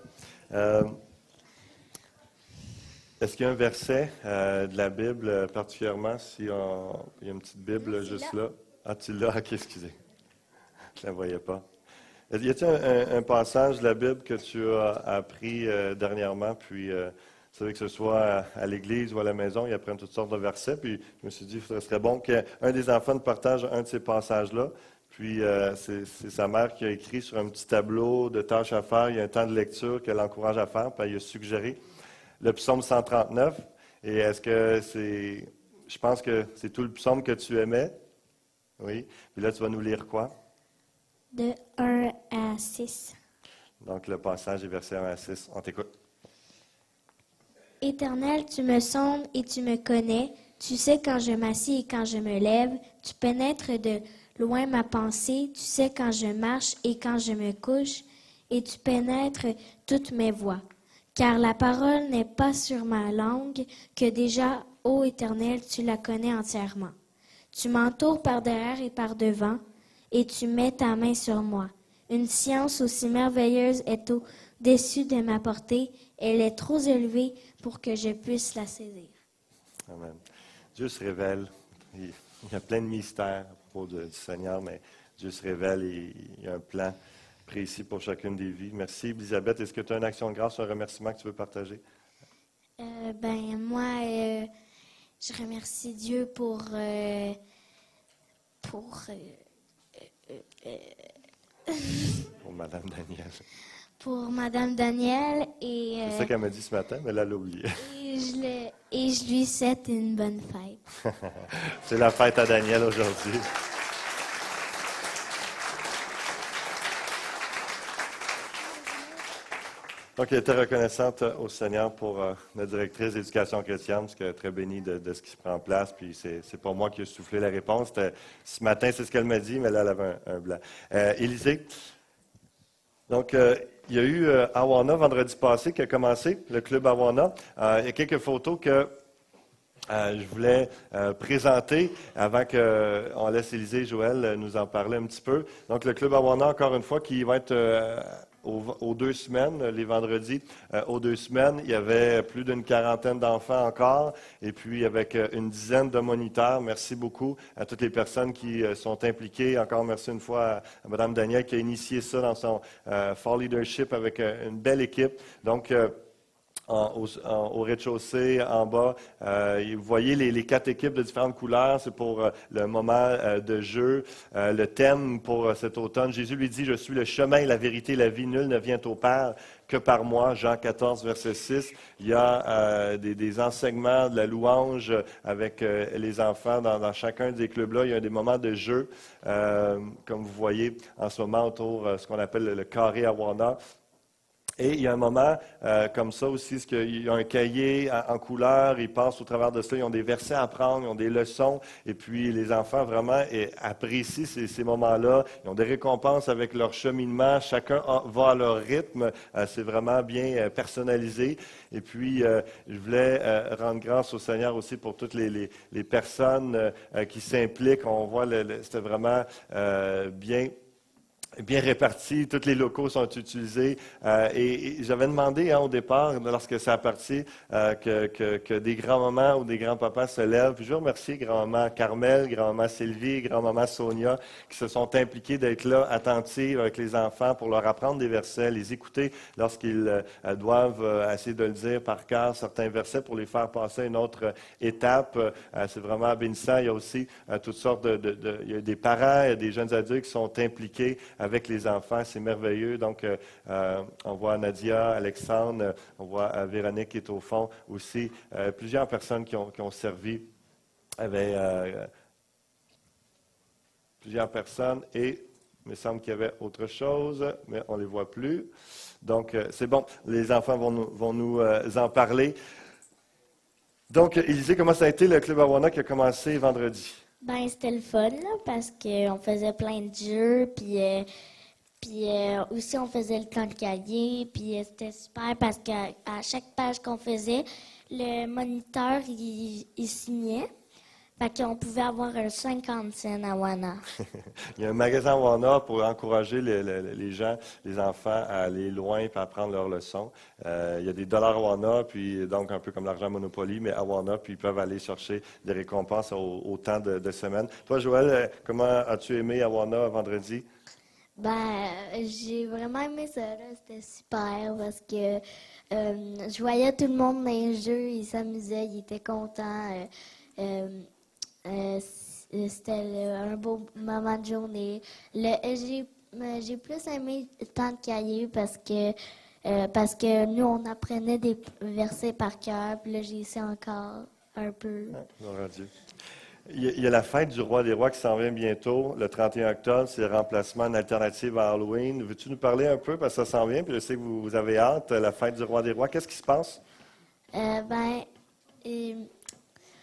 est-ce qu'il y a un verset de la Bible particulièrement, il y a une petite Bible juste là? Ah, tu l'as? Ok, excusez. Je ne la voyais pas. Y a-t-il un passage de la Bible que tu as appris dernièrement, puis c'est vrai que ce soit à l'église ou à la maison, ils apprennent toutes sortes de versets, puis je me suis dit, ce serait bon qu'un des enfants nous partage un de ces passages-là. Puis c'est sa mère qui a écrit sur un petit tableau de tâches à faire, il y a un temps de lecture qu'elle encourage à faire, puis elle a suggéré le psaume 139. Et est-ce que c'est... Je pense que c'est tout le psaume que tu aimais. Oui. Puis là, tu vas nous lire quoi? De 1 à 6. Donc, le passage est versets 1 à 6. On t'écoute. Éternel, tu me sondes et tu me connais. Tu sais quand je m'assieds et quand je me lève. Tu pénètres de loin ma pensée. Tu sais quand je marche et quand je me couche. Et tu pénètres toutes mes voies. Car la parole n'est pas sur ma langue, que déjà, ô Éternel, tu la connais entièrement. Tu m'entoures par derrière et par devant, et tu mets ta main sur moi. Une science aussi merveilleuse est au-dessus de ma portée, elle est trop élevée pour que je puisse la saisir. Amen. Dieu se révèle. Il y a plein de mystères à propos du Seigneur, mais Dieu se révèle et il y a un plan précis pour chacune des vies. Merci, Elisabeth. Est-ce que tu as une action de grâce, un remerciement que tu veux partager? Moi, je remercie Dieu pour Pour Madame Daniel. pour Madame Danielle et, C'est ça qu'elle m'a dit ce matin, mais elle l'a oublié. et je lui souhaite une bonne fête. C'est la fête à Daniel aujourd'hui. Donc, elle était reconnaissante au Seigneur pour notre directrice d'éducation chrétienne, parce qu'elle est très bénie de ce qui se prend en place. Puis, c'est pas moi qui ai soufflé la réponse. Ce matin, c'est ce qu'elle m'a dit, mais là, elle avait un blanc. Élisée, donc, il y a eu Awana vendredi passé qui a commencé, le club Awana. Il y a quelques photos que je voulais présenter avant qu'on laisse Élisée et Joël nous en parler un petit peu. Donc, le club Awana, encore une fois, qui va être aux 2 semaines, les vendredis, aux 2 semaines. Il y avait plus d'une quarantaine d'enfants encore, et puis avec une dizaine de moniteurs. Merci beaucoup à toutes les personnes qui sont impliquées. Encore merci une fois à Mme Danielle qui a initié ça dans son Fall Leadership avec une belle équipe. Donc, au rez-de-chaussée, en bas. Vous voyez les 4 équipes de différentes couleurs. C'est pour le moment de jeu. Le thème pour cet automne, Jésus lui dit, « Je suis le chemin, la vérité, la vie. Nul ne vient au Père que par moi. » Jean 14, verset 6. Il y a des enseignements, de la louange avec les enfants dans chacun des clubs-là. Il y a des moments de jeu, comme vous voyez en ce moment autour de ce qu'on appelle le carré Awana. Et il y a un moment comme ça aussi, parce qu'il y a un cahier en couleur, ils passent au travers de ça, ils ont des versets à apprendre, ils ont des leçons, et puis les enfants vraiment apprécient ces moments-là. Ils ont des récompenses avec leur cheminement, chacun va à leur rythme, c'est vraiment bien personnalisé. Et puis, je voulais rendre grâce au Seigneur aussi pour toutes les personnes qui s'impliquent. On voit, c'était vraiment bien réparti, tous les locaux sont utilisés. Et j'avais demandé au départ, lorsque ça a parti, que des grands-mamans ou des grands-papas se lèvent. Puis je veux remercier grand-maman Carmel, grand-maman Sylvie, grand-maman Sonia, qui se sont impliqués d'être là, attentives avec les enfants pour leur apprendre des versets, les écouter lorsqu'ils doivent essayer de le dire par cœur, certains versets, pour les faire passer à une autre étape. C'est vraiment bénissant. Il y a aussi toutes sortes il y a des parents, il y a des jeunes adultes qui sont impliqués avec les enfants, c'est merveilleux. Donc, on voit Nadia, Alexandre, on voit Véronique qui est au fond aussi. Plusieurs personnes qui ont servi. Il y avait plusieurs personnes et il me semble qu'il y avait autre chose, mais on ne les voit plus. Donc, c'est bon, les enfants vont nous en parler. Donc, Élisée, comment ça a été le Club Awana qui a commencé vendredi? C'était le fun, là, parce qu'on faisait plein de jeux, puis aussi on faisait le temps de cahier, puis c'était super parce qu'à chaque page qu'on faisait, le moniteur, il signait. Fait qu'on pouvait avoir un 50 cents à Wana. Il y a un magasin Wana pour encourager les gens, les enfants à aller loin et à apprendre leurs leçons. Il y a des dollars Wana, puis donc un peu comme l'argent Monopoly, mais à Wana, puis ils peuvent aller chercher des récompenses au temps de semaine. Toi, Joël, comment as-tu aimé Awana vendredi? J'ai vraiment aimé ça, là. C'était super parce que je voyais tout le monde dans les jeux, ils s'amusaient, ils étaient contents. C'était un beau moment de journée. J'ai plus aimé le temps de cahier parce que nous, on apprenait des versets par cœur, puis là, j'ai essayé encore un peu. Ouais, gloire à Dieu. Il y a la fête du Roi des Rois qui s'en vient bientôt, le 31 octobre. C'est le remplacement d'une alternative à Halloween. Veux-tu nous parler un peu, parce que ça s'en vient, puis je sais que vous avez hâte, la fête du Roi des Rois. Qu'est-ce qui se passe?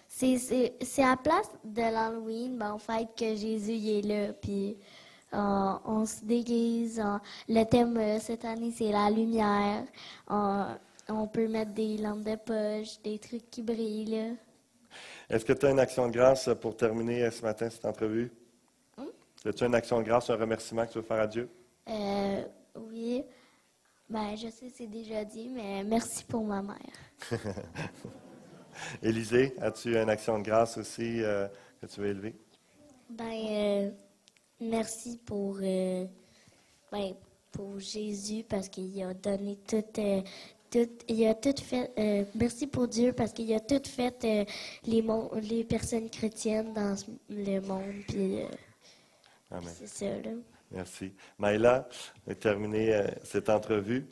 C'est à la place de l'Halloween, en fait, que Jésus il est là, puis on se déguise. Le thème cette année, c'est la lumière. On peut mettre des lampes de poche, des trucs qui brillent, là. Est-ce que tu as une action de grâce pour terminer ce matin, cette entrevue? As-tu une action de grâce, un remerciement que tu veux faire à Dieu? Oui. Je sais que c'est déjà dit, mais merci pour ma mère. Élisée, as-tu une action de grâce aussi que tu veux élever? Merci pour Jésus parce qu'il a donné il a tout fait. Merci pour Dieu parce qu'il a tout fait les personnes chrétiennes dans le monde. Puis Amen. c'est ça, là. Merci. Maïla, on a terminé cette entrevue.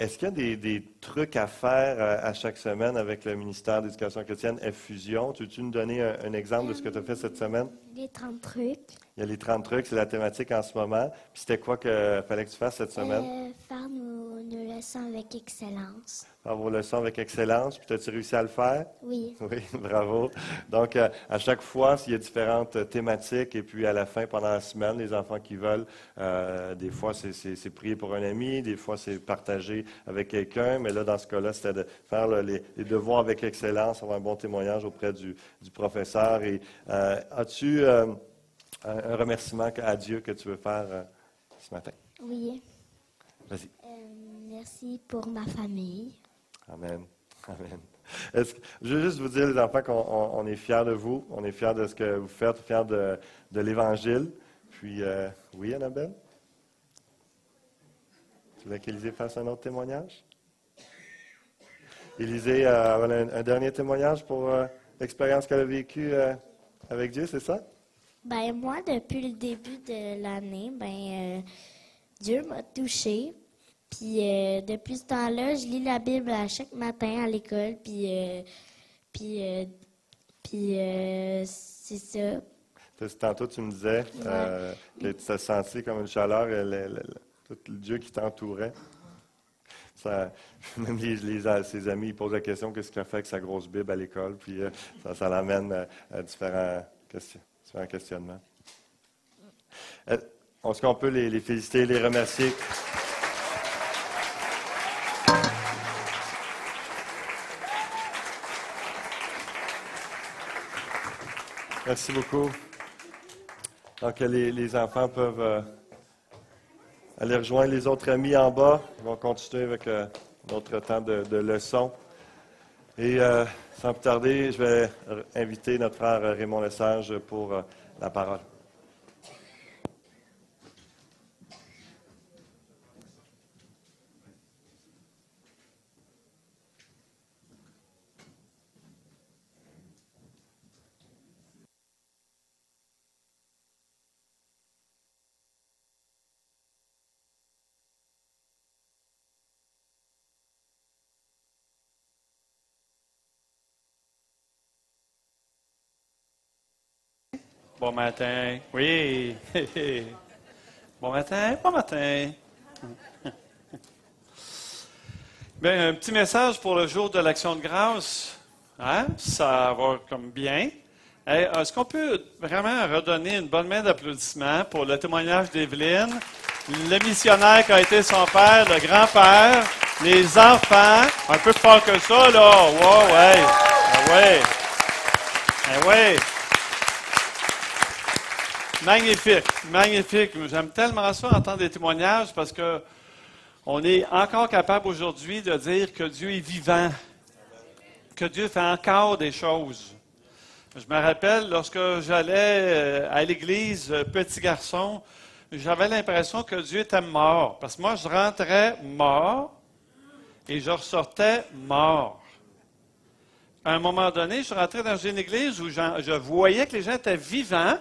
Est-ce qu'il y a des trucs à faire à chaque semaine avec le ministère d'Éducation chrétienne F-Fusion? Tu veux-tu nous donner un exemple de ce que tu as fait cette semaine? Les 30 trucs. Il y a les 30 trucs, c'est la thématique en ce moment. Puis c'était quoi qu'il fallait que tu fasses cette semaine? Faire nos leçons avec excellence. Faire vos leçons avec excellence. Puis as-tu réussi à le faire? Oui. Oui, bravo. Donc, à chaque fois, il y a différentes thématiques. Et puis, à la fin, pendant la semaine, les enfants qui veulent, des fois, c'est prier pour un ami. Des fois, c'est partager avec quelqu'un. Mais là, dans ce cas-là, c'était de faire les devoirs avec excellence, avoir un bon témoignage auprès du professeur. Et as-tu un remerciement à Dieu que tu veux faire ce matin? Oui. Vas-y. Merci pour ma famille. Amen. Amen. Je veux juste vous dire, les enfants, qu'on est fiers de vous. On est fiers de ce que vous faites, fiers de l'Évangile. Puis, oui, Annabelle? Tu voulais qu'Élisée fasse un autre témoignage? Élisée a un dernier témoignage pour l'expérience qu'elle a vécue avec Dieu, c'est ça? Moi, depuis le début de l'année, Dieu m'a touchée. Puis depuis ce temps-là, je lis la Bible à chaque matin à l'école. Puis c'est ça. Tantôt, tu me disais que tu t'as senti comme une chaleur, tout le Dieu qui t'entourait. Même ses amis ils posent la question qu'est-ce qu'il a fait avec sa grosse Bible à l'école, puis ça l'amène à différents questionnements. Est-ce qu'on peut les féliciter, les remercier? Merci beaucoup. Donc, les enfants peuvent aller rejoindre les autres amis en bas. Ils vont continuer avec notre temps de leçon. Et sans plus tarder, je vais inviter notre frère Raymond Lesage pour la parole. Bon matin. Oui. Bon matin. Bon matin. Bien, un petit message pour le jour de l'Action de grâce. Hein? Ça va comme bien. Hey, est-ce qu'on peut vraiment redonner une bonne main d'applaudissements pour le témoignage d'Evelyne, le missionnaire qui a été son père, le grand-père, les enfants, un peu plus fort que ça, là. Wow, ouais. Ouais. Ouais. Magnifique, magnifique. J'aime tellement ça, entendre des témoignages, parce que on est encore capable aujourd'hui de dire que Dieu est vivant, que Dieu fait encore des choses. Je me rappelle, lorsque j'allais à l'église, petit garçon, j'avais l'impression que Dieu était mort. Parce que moi, je rentrais mort et je ressortais mort. À un moment donné, je rentrais dans une église où je voyais que les gens étaient vivants.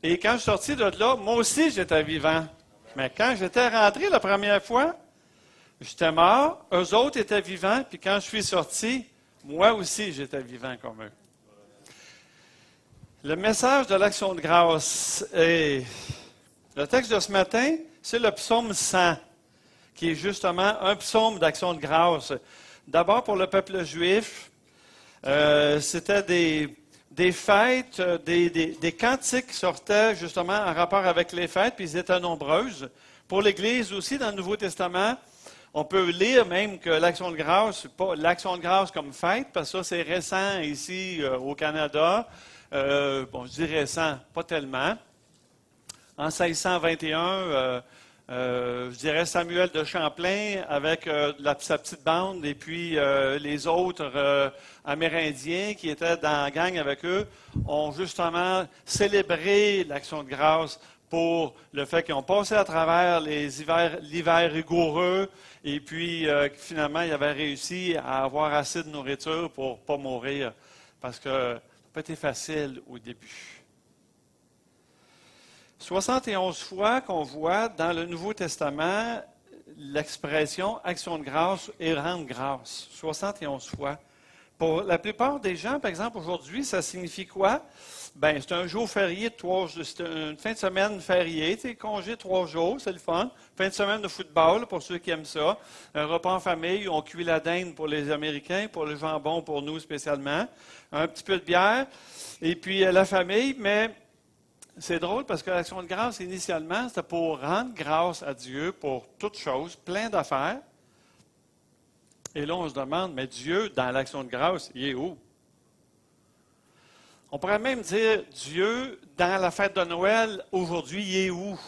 Et quand je suis sorti de là, moi aussi, j'étais vivant. Mais quand j'étais rentré la première fois, j'étais mort, eux autres étaient vivants, puis quand je suis sorti, moi aussi, j'étais vivant comme eux. Le message de l'action de grâce est... Le texte de ce matin, c'est le psaume 100, qui est justement un psaume d'action de grâce. D'abord, pour le peuple juif, c'était des fêtes, des cantiques qui sortaient justement en rapport avec les fêtes, puis ils étaient nombreuses. Pour l'Église aussi, dans le Nouveau Testament, on peut lire même que l'action de grâce, pas l'action de grâce comme fête, parce que ça c'est récent ici au Canada. Je dis récent, pas tellement. En 1621, je dirais Samuel de Champlain avec sa petite bande et puis les autres Amérindiens qui étaient dans la gang avec eux ont justement célébré l'action de grâce pour le fait qu'ils ont passé à travers l'hiver rigoureux et puis finalement ils avaient réussi à avoir assez de nourriture pour ne pas mourir parce que ça n'a pas été facile au début. 71 fois qu'on voit dans le Nouveau Testament l'expression action de grâce et rendre grâce. 71 fois. Pour la plupart des gens, par exemple, aujourd'hui, ça signifie quoi? Bien, c'est un jour férié de 3 jours. C'est une fin de semaine fériée. Tu sais, congé 3 jours, c'est le fun. Fin de semaine de football, pour ceux qui aiment ça. Un repas en famille, on cuit la dinde pour les Américains, pour le jambon pour nous spécialement. Un petit peu de bière. Et puis la famille, mais... C'est drôle parce que l'action de grâce, initialement, c'était pour rendre grâce à Dieu pour toutes choses, plein d'affaires. Et là, on se demande, mais Dieu, dans l'action de grâce, il est où? On pourrait même dire, Dieu, dans la fête de Noël, aujourd'hui, il est où?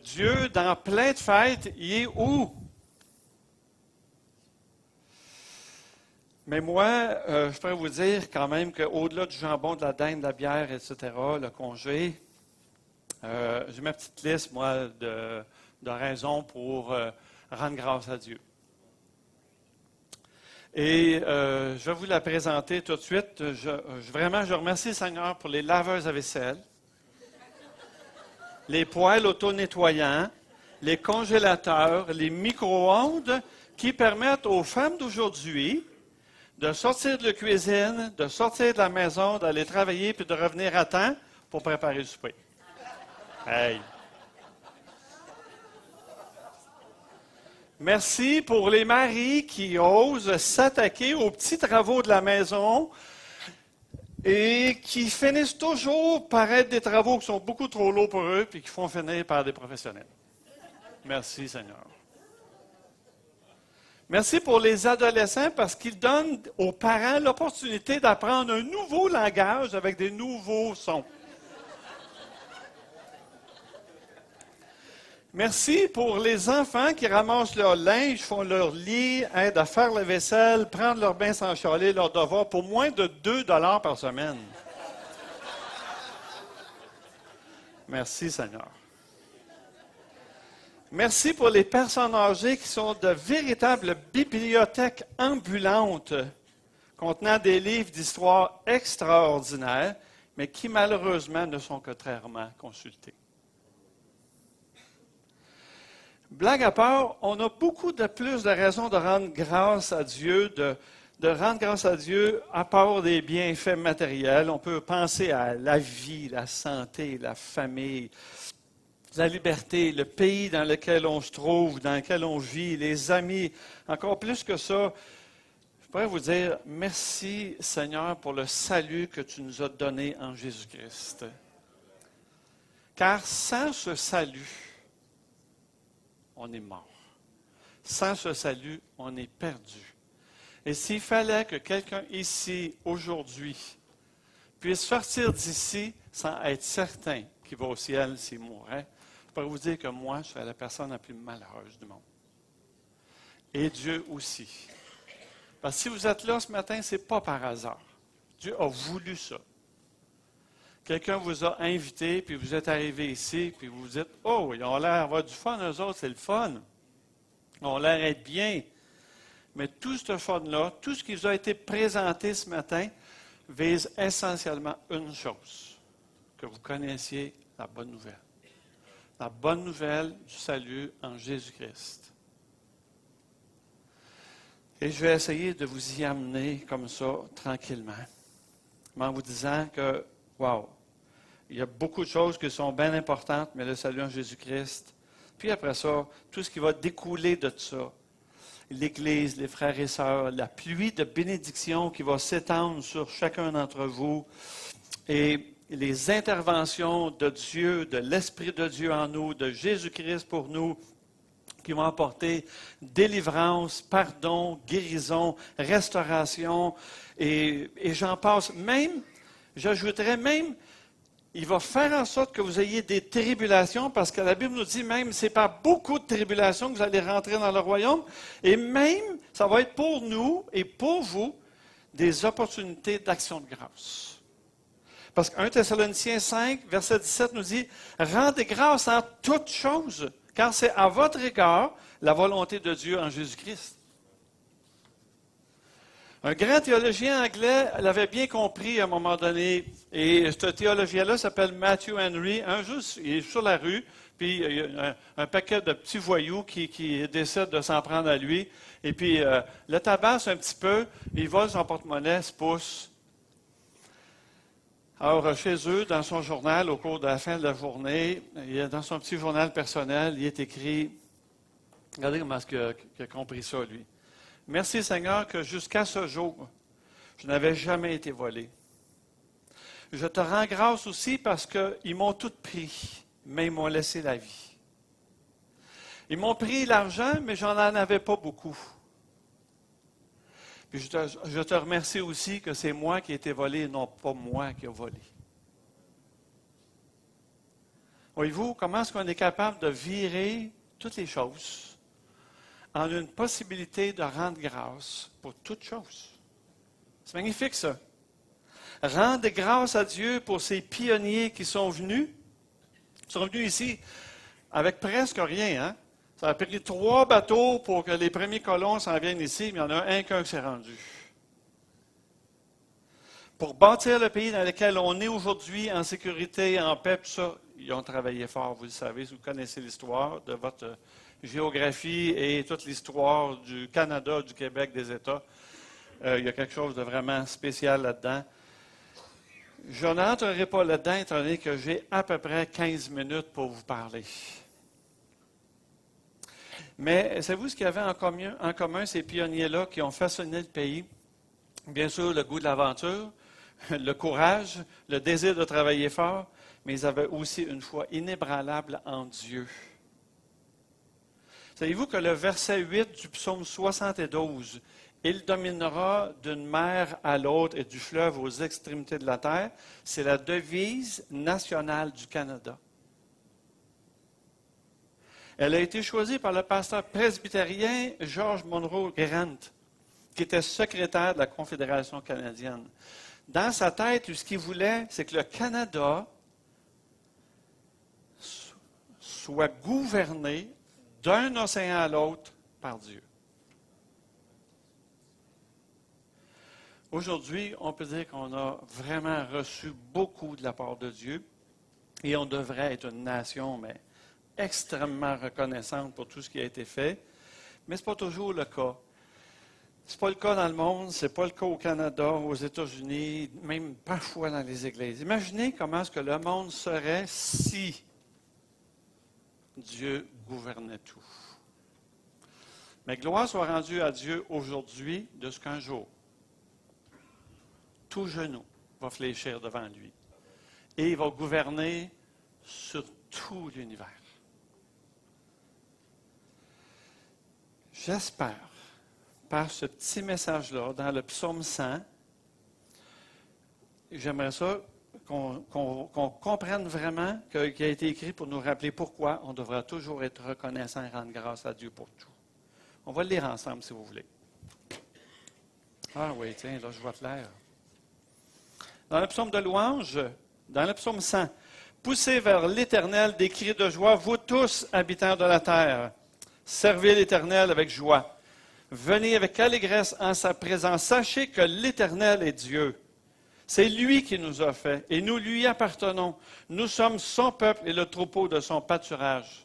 Dieu, dans plein de fêtes, il est où? Mais moi, je pourrais vous dire quand même qu'au-delà du jambon, de la dinde, de la bière, etc., le congé, j'ai ma petite liste, moi, de raisons pour rendre grâce à Dieu. Et je vais vous la présenter tout de suite. Vraiment, je remercie le Seigneur pour les laveuses à vaisselle, les poêles auto-nettoyants, les congélateurs, les micro-ondes qui permettent aux femmes d'aujourd'hui de sortir de la cuisine, de sortir de la maison, d'aller travailler, puis de revenir à temps pour préparer le souper. Hey! Merci pour les maris qui osent s'attaquer aux petits travaux de la maison et qui finissent toujours par être des travaux qui sont beaucoup trop lourds pour eux puis qui font finir par des professionnels. Merci, Seigneur. Merci pour les adolescents parce qu'ils donnent aux parents l'opportunité d'apprendre un nouveau langage avec des nouveaux sons. Merci pour les enfants qui ramassent leur linge, font leur lit, aident à faire la vaisselle, prendre leur bain sans chialer, leurs devoirs pour moins de 2 $ par semaine. Merci, Seigneur. Merci pour les personnes âgées qui sont de véritables bibliothèques ambulantes contenant des livres d'histoire extraordinaires, mais qui malheureusement ne sont que très rarement consultés. Blague à part, on a beaucoup de plus de raisons de rendre grâce à Dieu, de rendre grâce à Dieu à part des bienfaits matériels. On peut penser à la vie, la santé, la famille, la liberté, le pays dans lequel on se trouve, dans lequel on vit, les amis. Encore plus que ça, je pourrais vous dire merci Seigneur pour le salut que tu nous as donné en Jésus-Christ. Car sans ce salut, on est mort. Sans ce salut, on est perdu. Et s'il fallait que quelqu'un ici, aujourd'hui, puisse sortir d'ici sans être certain qu'il va au ciel s'il mourrait, je pourrais vous dire que moi, je serais la personne la plus malheureuse du monde. Et Dieu aussi. Parce que si vous êtes là ce matin, ce n'est pas par hasard. Dieu a voulu ça. quelqu'un vous a invité, puis vous êtes arrivé ici, puis vous vous dites, « Oh, ils ont l'air d'avoir du fun, eux autres, c'est le fun. Ils ont l'air d'être bien. » Mais tout ce fun-là, tout ce qui vous a été présenté ce matin, vise essentiellement une chose, que vous connaissiez la bonne nouvelle. La bonne nouvelle du salut en Jésus-Christ. Et je vais essayer de vous y amener comme ça, tranquillement, en vous disant que, wow, il y a beaucoup de choses qui sont bien importantes, mais le salut en Jésus-Christ. Puis après ça, tout ce qui va découler de ça, l'Église, les frères et sœurs, la pluie de bénédiction qui va s'étendre sur chacun d'entre vous, et les interventions de Dieu, de l'Esprit de Dieu en nous, de Jésus-Christ pour nous, qui vont apporter délivrance, pardon, guérison, restauration, et j'en passe. Même, j'ajouterais même, il va faire en sorte que vous ayez des tribulations, parce que la Bible nous dit même, c'est par beaucoup de tribulations que vous allez rentrer dans le royaume, et même, ça va être pour nous et pour vous des opportunités d'action de grâce. Parce que 1 Thessaloniciens 5, verset 17 nous dit, « Rendez grâce en toutes choses, car c'est à votre égard la volonté de Dieu en Jésus-Christ. » Un grand théologien anglais l'avait bien compris à un moment donné, et ce théologien-là s'appelle Matthew Henry. Un jour, il est sur la rue, puis il y a un paquet de petits voyous qui décident de s'en prendre à lui, et puis le tabasse un petit peu, il vole son porte-monnaie, se pousse. Alors, chez eux, dans son journal, au cours de la fin de la journée, dans son petit journal personnel, il est écrit, regardez comment est-ce qu'il a compris ça, lui. « Merci Seigneur que jusqu'à ce jour, je n'avais jamais été volé. Je te rends grâce aussi parce qu'ils m'ont tout pris, mais ils m'ont laissé la vie. Ils m'ont pris l'argent, mais j'en avais pas beaucoup. Puis je te remercie aussi que c'est moi qui ai été volé et non pas moi qui ai volé. » Voyez-vous, comment est-ce qu'on est capable de virer toutes les choses en une possibilité de rendre grâce pour toutes choses? C'est magnifique, ça. Rendre grâce à Dieu pour ces pionniers qui sont venus. Ils sont venus ici avec presque rien, hein? Ça a pris 3 bateaux pour que les premiers colons s'en viennent ici, mais il y en a un qu'un qui s'est rendu. Pour bâtir le pays dans lequel on est aujourd'hui, en sécurité, en paix, tout ça, ils ont travaillé fort, vous le savez, si vous connaissez l'histoire de votre géographie et toute l'histoire du Canada, du Québec, des États. Il y a quelque chose de vraiment spécial là-dedans. Je n'entrerai pas là-dedans, étant donné que j'ai à peu près 15 minutes pour vous parler. Mais savez-vous ce qu'il y avait en commun ces pionniers-là qui ont façonné le pays? Bien sûr, le goût de l'aventure, le courage, le désir de travailler fort, mais ils avaient aussi une foi inébranlable en Dieu. Savez-vous que le verset 8 du psaume 72, « Il dominera d'une mer à l'autre et du fleuve aux extrémités de la terre », c'est la devise nationale du Canada. Elle a été choisie par le pasteur presbytérien George Monroe Grant, qui était secrétaire de la Confédération canadienne. Dans sa tête, ce qu'il voulait, c'est que le Canada soit gouverné d'un océan à l'autre par Dieu. Aujourd'hui, on peut dire qu'on a vraiment reçu beaucoup de la part de Dieu et on devrait être une nation, mais extrêmement reconnaissante pour tout ce qui a été fait, mais ce n'est pas toujours le cas. Ce n'est pas le cas dans le monde, ce n'est pas le cas au Canada, aux États-Unis, même parfois dans les églises. Imaginez comment est-ce que le monde serait si Dieu gouvernait tout. Mais gloire soit rendue à Dieu aujourd'hui de ce qu'un jour, tout genou va fléchir devant lui et il va gouverner sur tout l'univers. J'espère, par ce petit message-là, dans le psaume 100, j'aimerais ça qu'on comprenne vraiment qu'il a été écrit pour nous rappeler pourquoi on devra toujours être reconnaissant et rendre grâce à Dieu pour tout. On va le lire ensemble, si vous voulez. Ah oui, tiens, là, je vois clair. Dans le psaume de louange, dans le psaume 100. Poussez vers l'Éternel des cris de joie, vous tous, habitants de la terre. Servez l'Éternel avec joie. Venez avec allégresse en sa présence. Sachez que l'Éternel est Dieu. C'est lui qui nous a fait et nous lui appartenons. Nous sommes son peuple et le troupeau de son pâturage.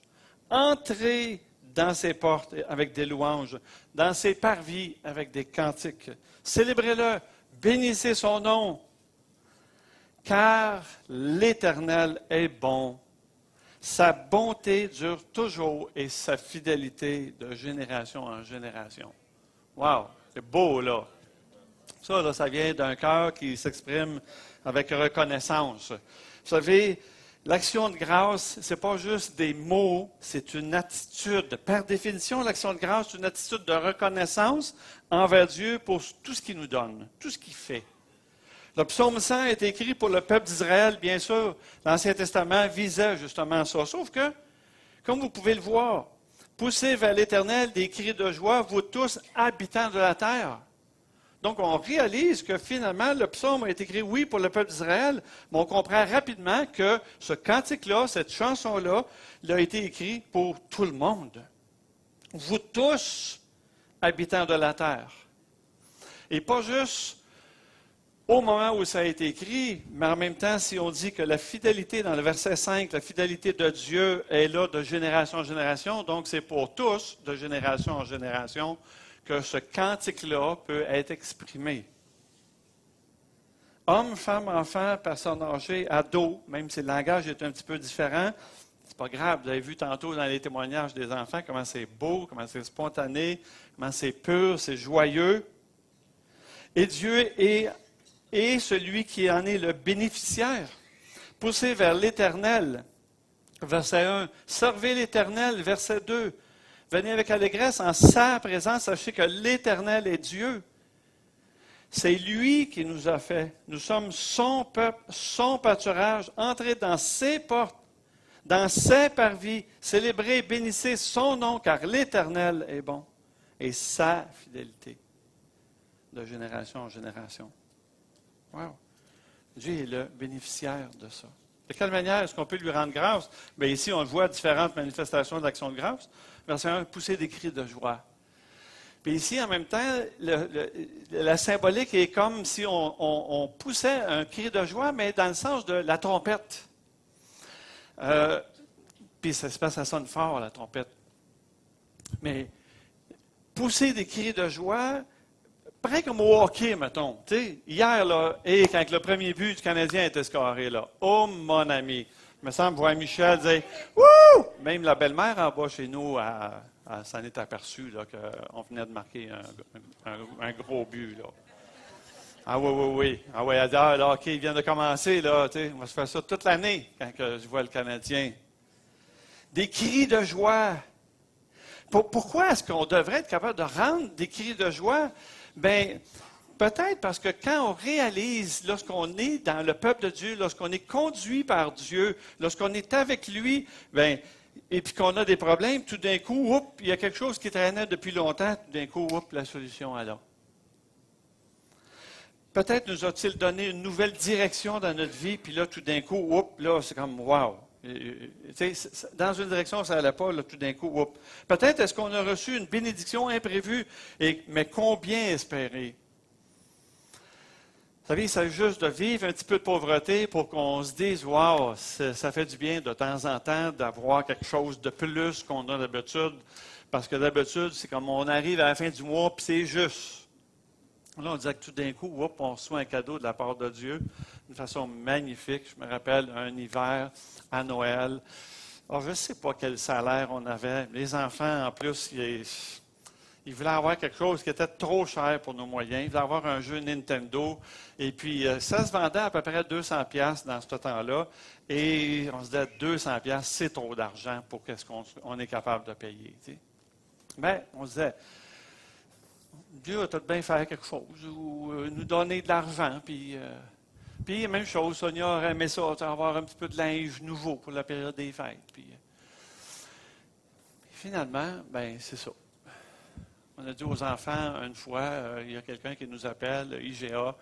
Entrez dans ses portes avec des louanges, dans ses parvis avec des cantiques. Célébrez-le, bénissez son nom, car l'Éternel est bon. Sa bonté dure toujours et sa fidélité de génération en génération. Wow, c'est beau là. Ça, là, ça vient d'un cœur qui s'exprime avec reconnaissance. Vous savez, l'action de grâce, ce n'est pas juste des mots, c'est une attitude. Par définition, l'action de grâce, c'est une attitude de reconnaissance envers Dieu pour tout ce qu'il nous donne, tout ce qu'il fait. Le psaume 100 est écrit pour le peuple d'Israël, bien sûr. L'Ancien Testament visait justement ça. Sauf que, comme vous pouvez le voir, poussez vers l'Éternel des cris de joie, vous tous, habitants de la terre. Donc, on réalise que finalement, le psaume a été écrit, oui, pour le peuple d'Israël, mais on comprend rapidement que ce cantique-là, cette chanson-là, il a été écrit pour tout le monde. Vous tous, habitants de la terre. Et pas juste au moment où ça a été écrit, mais en même temps, si on dit que la fidélité, dans le verset 5, la fidélité de Dieu est là de génération en génération, donc c'est pour tous, de génération en génération, que ce cantique-là peut être exprimé. Hommes, femmes, enfants, personnes âgées, ados, même si le langage est un petit peu différent, c'est pas grave. Vous avez vu tantôt dans les témoignages des enfants comment c'est beau, comment c'est spontané, comment c'est pur, c'est joyeux. Et Dieu est celui qui en est le bénéficiaire. Poussez vers l'Éternel, verset 1. Servez l'Éternel, verset 2. Venez avec allégresse en sa présence, sachez que l'Éternel est Dieu. C'est lui qui nous a fait. Nous sommes son peuple, son pâturage. Entrez dans ses portes, dans ses parvis. Célébrez, bénissez son nom, car l'Éternel est bon. Et sa fidélité, de génération en génération. Wow! Dieu est le bénéficiaire de ça. De quelle manière est-ce qu'on peut lui rendre grâce? Bien, ici, on le voit, différentes manifestations d'action de grâce. Verset 1, pousser des cris de joie. Puis ici, en même temps, la symbolique est comme si on poussait un cri de joie, mais dans le sens de la trompette. Puis ça se passe, ça sonne fort, la trompette. Mais pousser des cris de joie, pareil comme au hockey, mettons. T'sais, hier, là, quand le premier but du Canadien a été scoré, là, oh mon ami, il me semble voir Michel dire « Wouh! » Même la belle-mère en bas chez nous, elle s'en est aperçue qu'on venait de marquer un gros but. Là. Ah oui. Ah oui, elle dit « Ah, là, OK, il vient de commencer, là, on va se faire ça toute l'année quand je vois le Canadien. » Des cris de joie. Pourquoi est-ce qu'on devrait être capable de rendre des cris de joie? Bien, peut-être parce que quand on réalise, lorsqu'on est dans le peuple de Dieu, lorsqu'on est conduit par Dieu, lorsqu'on est avec lui, bien, et puis qu'on a des problèmes, tout d'un coup, il y a quelque chose qui traînait depuis longtemps, tout d'un coup, la solution est là. Peut-être nous a-t-il donné une nouvelle direction dans notre vie, puis là, tout d'un coup, là, c'est comme wow. Dans une direction, ça n'allait pas, là, tout d'un coup, peut-être est-ce qu'on a reçu une bénédiction imprévue, mais combien espérer? Vous savez, il s'agit juste de vivre un petit peu de pauvreté pour qu'on se dise, wow, ça fait du bien de temps en temps d'avoir quelque chose de plus qu'on a d'habitude, parce que d'habitude, c'est comme on arrive à la fin du mois, puis c'est juste. Là, on disait que tout d'un coup, on reçoit un cadeau de la part de Dieu d'une façon magnifique. Je me rappelle un hiver à Noël. Alors, je ne sais pas quel salaire on avait. Les enfants, en plus, ils voulaient avoir quelque chose qui était trop cher pour nos moyens. Ils voulaient avoir un jeu Nintendo. Et puis, ça se vendait à peu près 200$ dans ce temps-là. Et on se disait, 200$, c'est trop d'argent pour ce qu'on est capable de payer. Tu sais. Mais on se disait, Dieu a peut-être bien faire quelque chose, ou nous donner de l'argent. Puis, même chose, Sonia aurait aimé ça, avoir un petit peu de linge nouveau pour la période des fêtes. Puis, finalement, ben c'est ça. On a dit aux enfants, une fois, il y a quelqu'un qui nous appelle, IGA,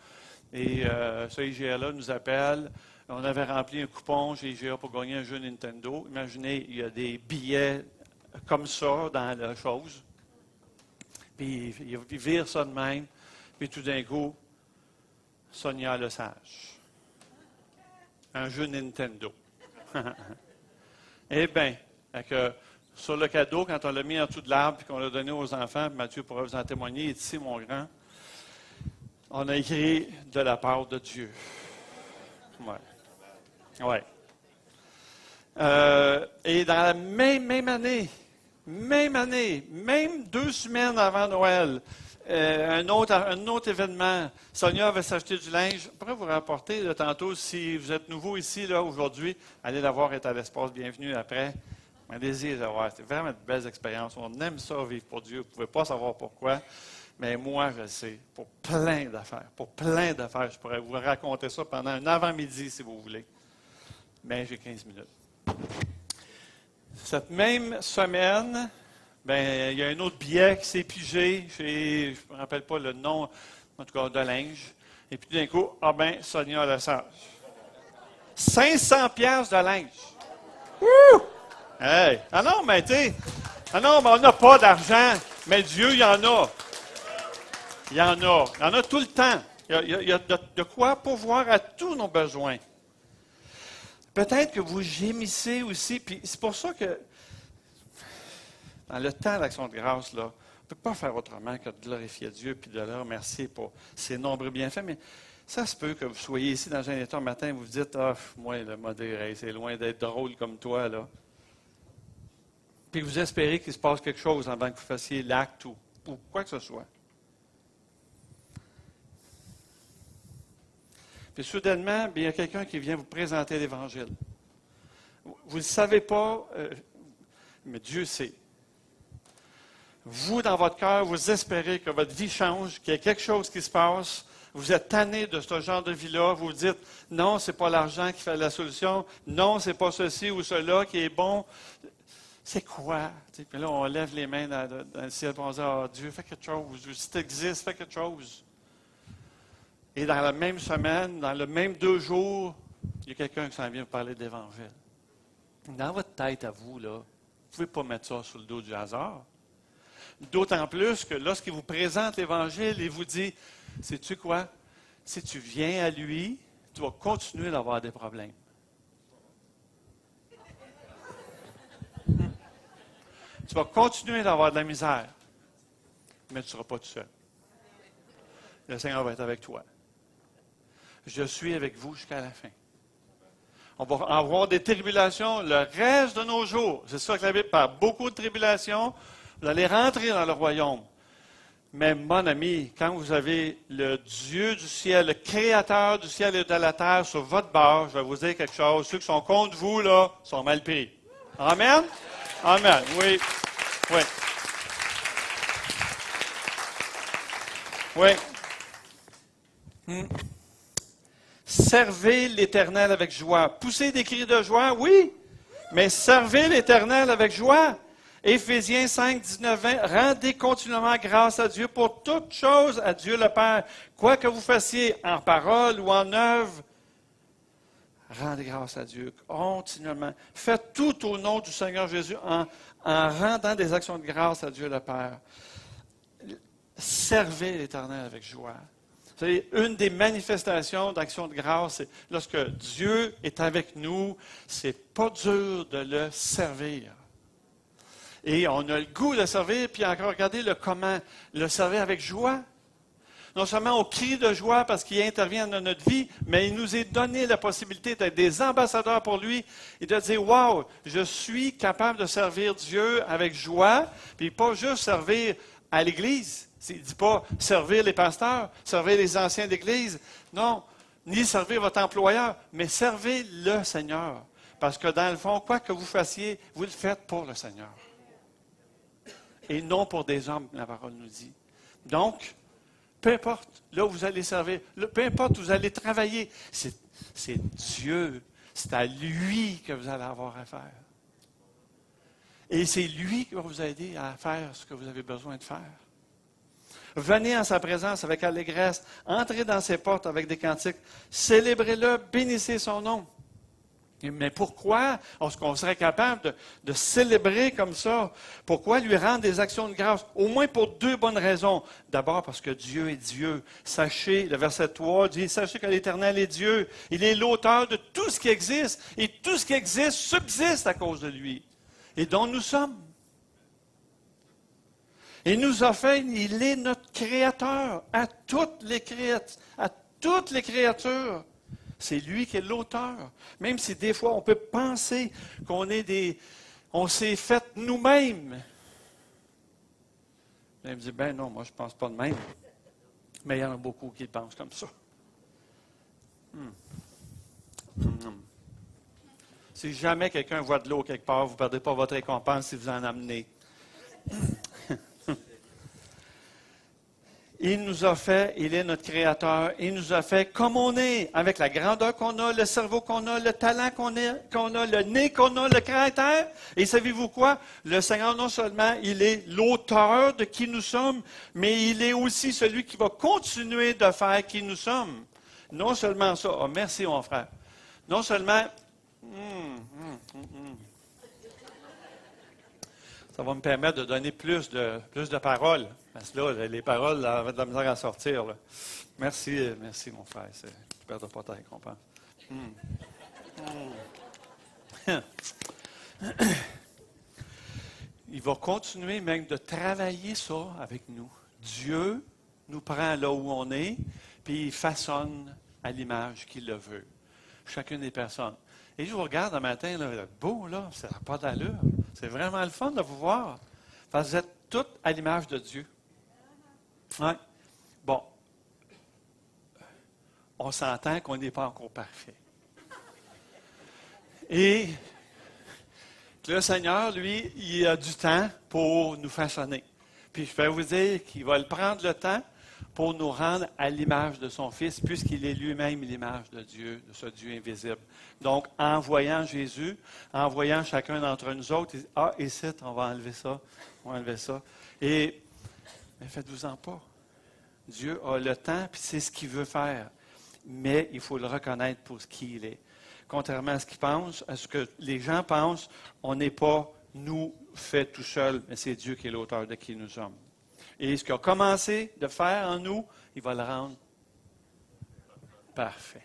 Et ce IGA-là nous appelle. On avait rempli un coupon chez IGA pour gagner un jeu Nintendo. Imaginez, il y a des billets comme ça dans la chose. Puis il vire ça de même. Puis tout d'un coup, Sonia le sage. Un jeu Nintendo. Eh bien, sur le cadeau, quand on l'a mis en dessous de l'arbre et qu'on l'a donné aux enfants, Mathieu pourra vous en témoigner, il est ici, mon grand, on a écrit de la part de Dieu. Oui. Ouais. Et dans la même année, même 2 semaines avant Noël, un autre événement, Sonia avait s'acheter du linge. Je pourrais vous rapporter là, tantôt, si vous êtes nouveau ici là aujourd'hui, allez la voir, elle est à l'espace, bienvenue après. Allez-y, c'est vraiment de belles expériences. On aime ça, vivre pour Dieu. Vous ne pouvez pas savoir pourquoi, mais moi, je le sais, pour plein d'affaires. Je pourrais vous raconter ça pendant un avant-midi, si vous voulez. Mais j'ai 15 minutes. Cette même semaine, il y a un autre billet qui s'est pigé chez, je ne me rappelle pas le nom, en tout cas, de linge. Et puis d'un coup, Sonia le sage. 500 piastres de linge. Wouh! Hey! Ah non, mais on n'a pas d'argent, mais Dieu, il y en a. Il y en a tout le temps. Il y a de quoi pourvoir à tous nos besoins. Peut-être que vous gémissez aussi, puis c'est pour ça que dans le temps d'Action de grâce, là, on ne peut pas faire autrement que de glorifier Dieu puis de le remercier pour ses nombreux bienfaits. Mais ça se peut que vous soyez ici dans un état matin et vous vous dites, moi, le modéré, c'est loin d'être drôle comme toi, là. Puis vous espérez qu'il se passe quelque chose avant que vous fassiez l'acte ou quoi que ce soit. Puis soudainement, il y a quelqu'un qui vient vous présenter l'Évangile. Vous ne le savez pas, mais Dieu sait. Vous, dans votre cœur, vous espérez que votre vie change, qu'il y a quelque chose qui se passe. Vous êtes tanné de ce genre de vie-là. Vous vous dites, non, ce n'est pas l'argent qui fait la solution. Non, ce n'est pas ceci ou cela qui est bon. C'est quoi? Puis là, on lève les mains dans le ciel et on dit, Dieu, fais quelque chose. Si tu existes, fais quelque chose. Et dans la même semaine, dans le même 2 jours, il y a quelqu'un qui s'en vient vous parler de l'Évangile. Dans votre tête à vous, là, vous ne pouvez pas mettre ça sur le dos du hasard. D'autant plus que lorsqu'il vous présente l'Évangile, il vous dit, sais-tu quoi? Si tu viens à lui, tu vas continuer d'avoir des problèmes. Tu vas continuer d'avoir de la misère, mais tu ne seras pas tout seul. Le Seigneur va être avec toi. Je suis avec vous jusqu'à la fin. On va avoir des tribulations le reste de nos jours. C'est ça que la Bible parle. Beaucoup de tribulations. Vous allez rentrer dans le royaume. Mais mon ami, quand vous avez le Dieu du ciel, le Créateur du ciel et de la terre sur votre bord, je vais vous dire quelque chose. Ceux qui sont contre vous, là, sont mal pris. Amen? Amen. Oui. Oui. Oui. Servez l'Éternel avec joie. Poussez des cris de joie, oui, mais servez l'Éternel avec joie. Éphésiens 5, 19, 20. Rendez continuellement grâce à Dieu pour toutes choses à Dieu le Père. Quoi que vous fassiez en parole ou en œuvre, rendez grâce à Dieu continuellement. Faites tout au nom du Seigneur Jésus en rendant des actions de grâce à Dieu le Père. Servez l'Éternel avec joie. Vous savez, une des manifestations d'action de grâce, c'est lorsque Dieu est avec nous, c'est pas dur de le servir. Et on a le goût de le servir, puis encore, regardez comment le servir avec joie. Non seulement on crie de joie parce qu'il intervient dans notre vie, mais il nous est donné la possibilité d'être des ambassadeurs pour lui et de dire, wow, je suis capable de servir Dieu avec joie, puis pas juste servir à l'Église. Il ne dit pas servir les pasteurs, servir les anciens d'Église. Non, ni servir votre employeur, mais servez le Seigneur. Parce que dans le fond, quoi que vous fassiez, vous le faites pour le Seigneur. Et non pour des hommes, la parole nous dit. Donc, peu importe là où vous allez servir, peu importe où vous allez travailler, c'est Dieu, c'est à lui que vous allez avoir à faire. Et c'est lui qui va vous aider à faire ce que vous avez besoin de faire. Venez en sa présence avec allégresse. Entrez dans ses portes avec des cantiques. Célébrez-le, bénissez son nom. Mais pourquoi est-ce qu'on serait capable de célébrer comme ça? Pourquoi lui rendre des actions de grâce? Au moins pour 2 bonnes raisons. D'abord parce que Dieu est Dieu. Sachez, le verset 3 dit, sachez que l'Éternel est Dieu. Il est l'auteur de tout ce qui existe. Et tout ce qui existe subsiste à cause de lui. Et dont nous sommes. Il nous a fait, il est notre créateur à toutes les créatures. C'est lui qui est l'auteur. Même si des fois on peut penser on s'est fait nous-mêmes. Il me dit, ben non, moi je ne pense pas de même. Mais il y en a beaucoup qui pensent comme ça. Si jamais quelqu'un voit de l'eau quelque part, vous ne perdez pas votre récompense si vous en amenez. Il nous a fait, il est notre créateur, il nous a fait comme on est, avec la grandeur qu'on a, le cerveau qu'on a, le talent qu'on a, le nez qu'on a, le caractère. Et savez-vous quoi? Le Seigneur, non seulement il est l'auteur de qui nous sommes, mais il est aussi celui qui va continuer de faire qui nous sommes. Non seulement ça, oh, merci mon frère, non seulement, ça va me permettre de donner plus de paroles. Parce que là, les paroles, là, avaient de la misère à sortir. Là. Merci mon frère. Tu ne perdras pas ta récompense. Il va continuer même de travailler ça avec nous. Dieu nous prend là où on est, puis il façonne à l'image qu'il le veut. Chacune des personnes. Et je vous regarde un matin, là, beau, là, ça n'a pas d'allure. C'est vraiment le fun de vous voir. Parce que vous êtes toutes à l'image de Dieu. Ouais. Bon. On s'entend qu'on n'est pas encore parfait. Et le Seigneur, lui, il a du temps pour nous façonner. Puis je peux vous dire qu'il va le prendre le temps pour nous rendre à l'image de son Fils, puisqu'il est lui-même l'image de Dieu, de ce Dieu invisible. Donc, en voyant Jésus, en voyant chacun d'entre nous autres, il dit, ah, ici, on va enlever ça, on va enlever ça. Et, mais faites-vous-en pas. Dieu a le temps, puis c'est ce qu'il veut faire. Mais il faut le reconnaître pour ce qu'il est. Contrairement à ce qu'ils pensent, à ce que les gens pensent, on n'est pas nous fait tout seul, mais c'est Dieu qui est l'auteur de qui nous sommes. Et ce qu'il a commencé de faire en nous, il va le rendre parfait.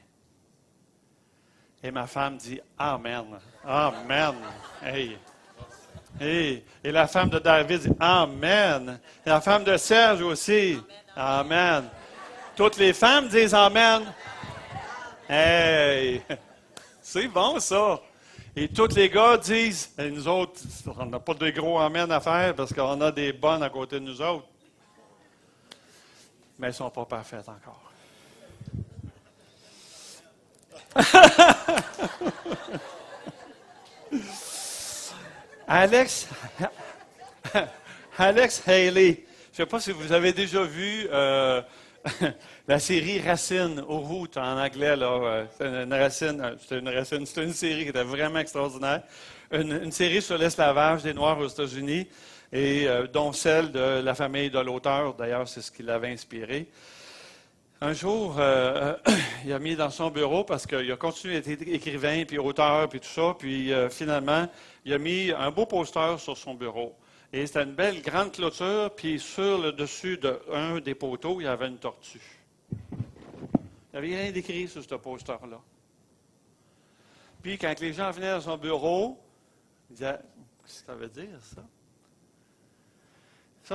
Et ma femme dit Amen. Amen. Hey. Hey. Et la femme de David dit Amen. Et la femme de Serge aussi. Amen. Toutes les femmes disent Amen. Hey. C'est bon ça. Et tous les gars disent, et nous autres, on n'a pas de gros Amen à faire parce qu'on a des bonnes à côté de nous autres. Mais elles ne sont pas parfaites encore. Alex Haley, je ne sais pas si vous avez déjà vu la série Racine, au route en anglais. C'était une série qui était vraiment extraordinaire. Une série sur l'esclavage des Noirs aux États-Unis, et dont celle de la famille de l'auteur. D'ailleurs, c'est ce qui l'avait inspiré. Un jour, il a mis dans son bureau, parce qu'il a continué à être écrivain, puis auteur, puis tout ça, puis finalement, il a mis un beau poster sur son bureau. Et c'était une belle grande clôture, puis sur le dessus d'un des poteaux, il y avait une tortue. Il n'y avait rien d'écrit sur ce poster-là. Puis quand les gens venaient dans son bureau, ils disaient « Qu'est-ce que ça veut dire, ça? »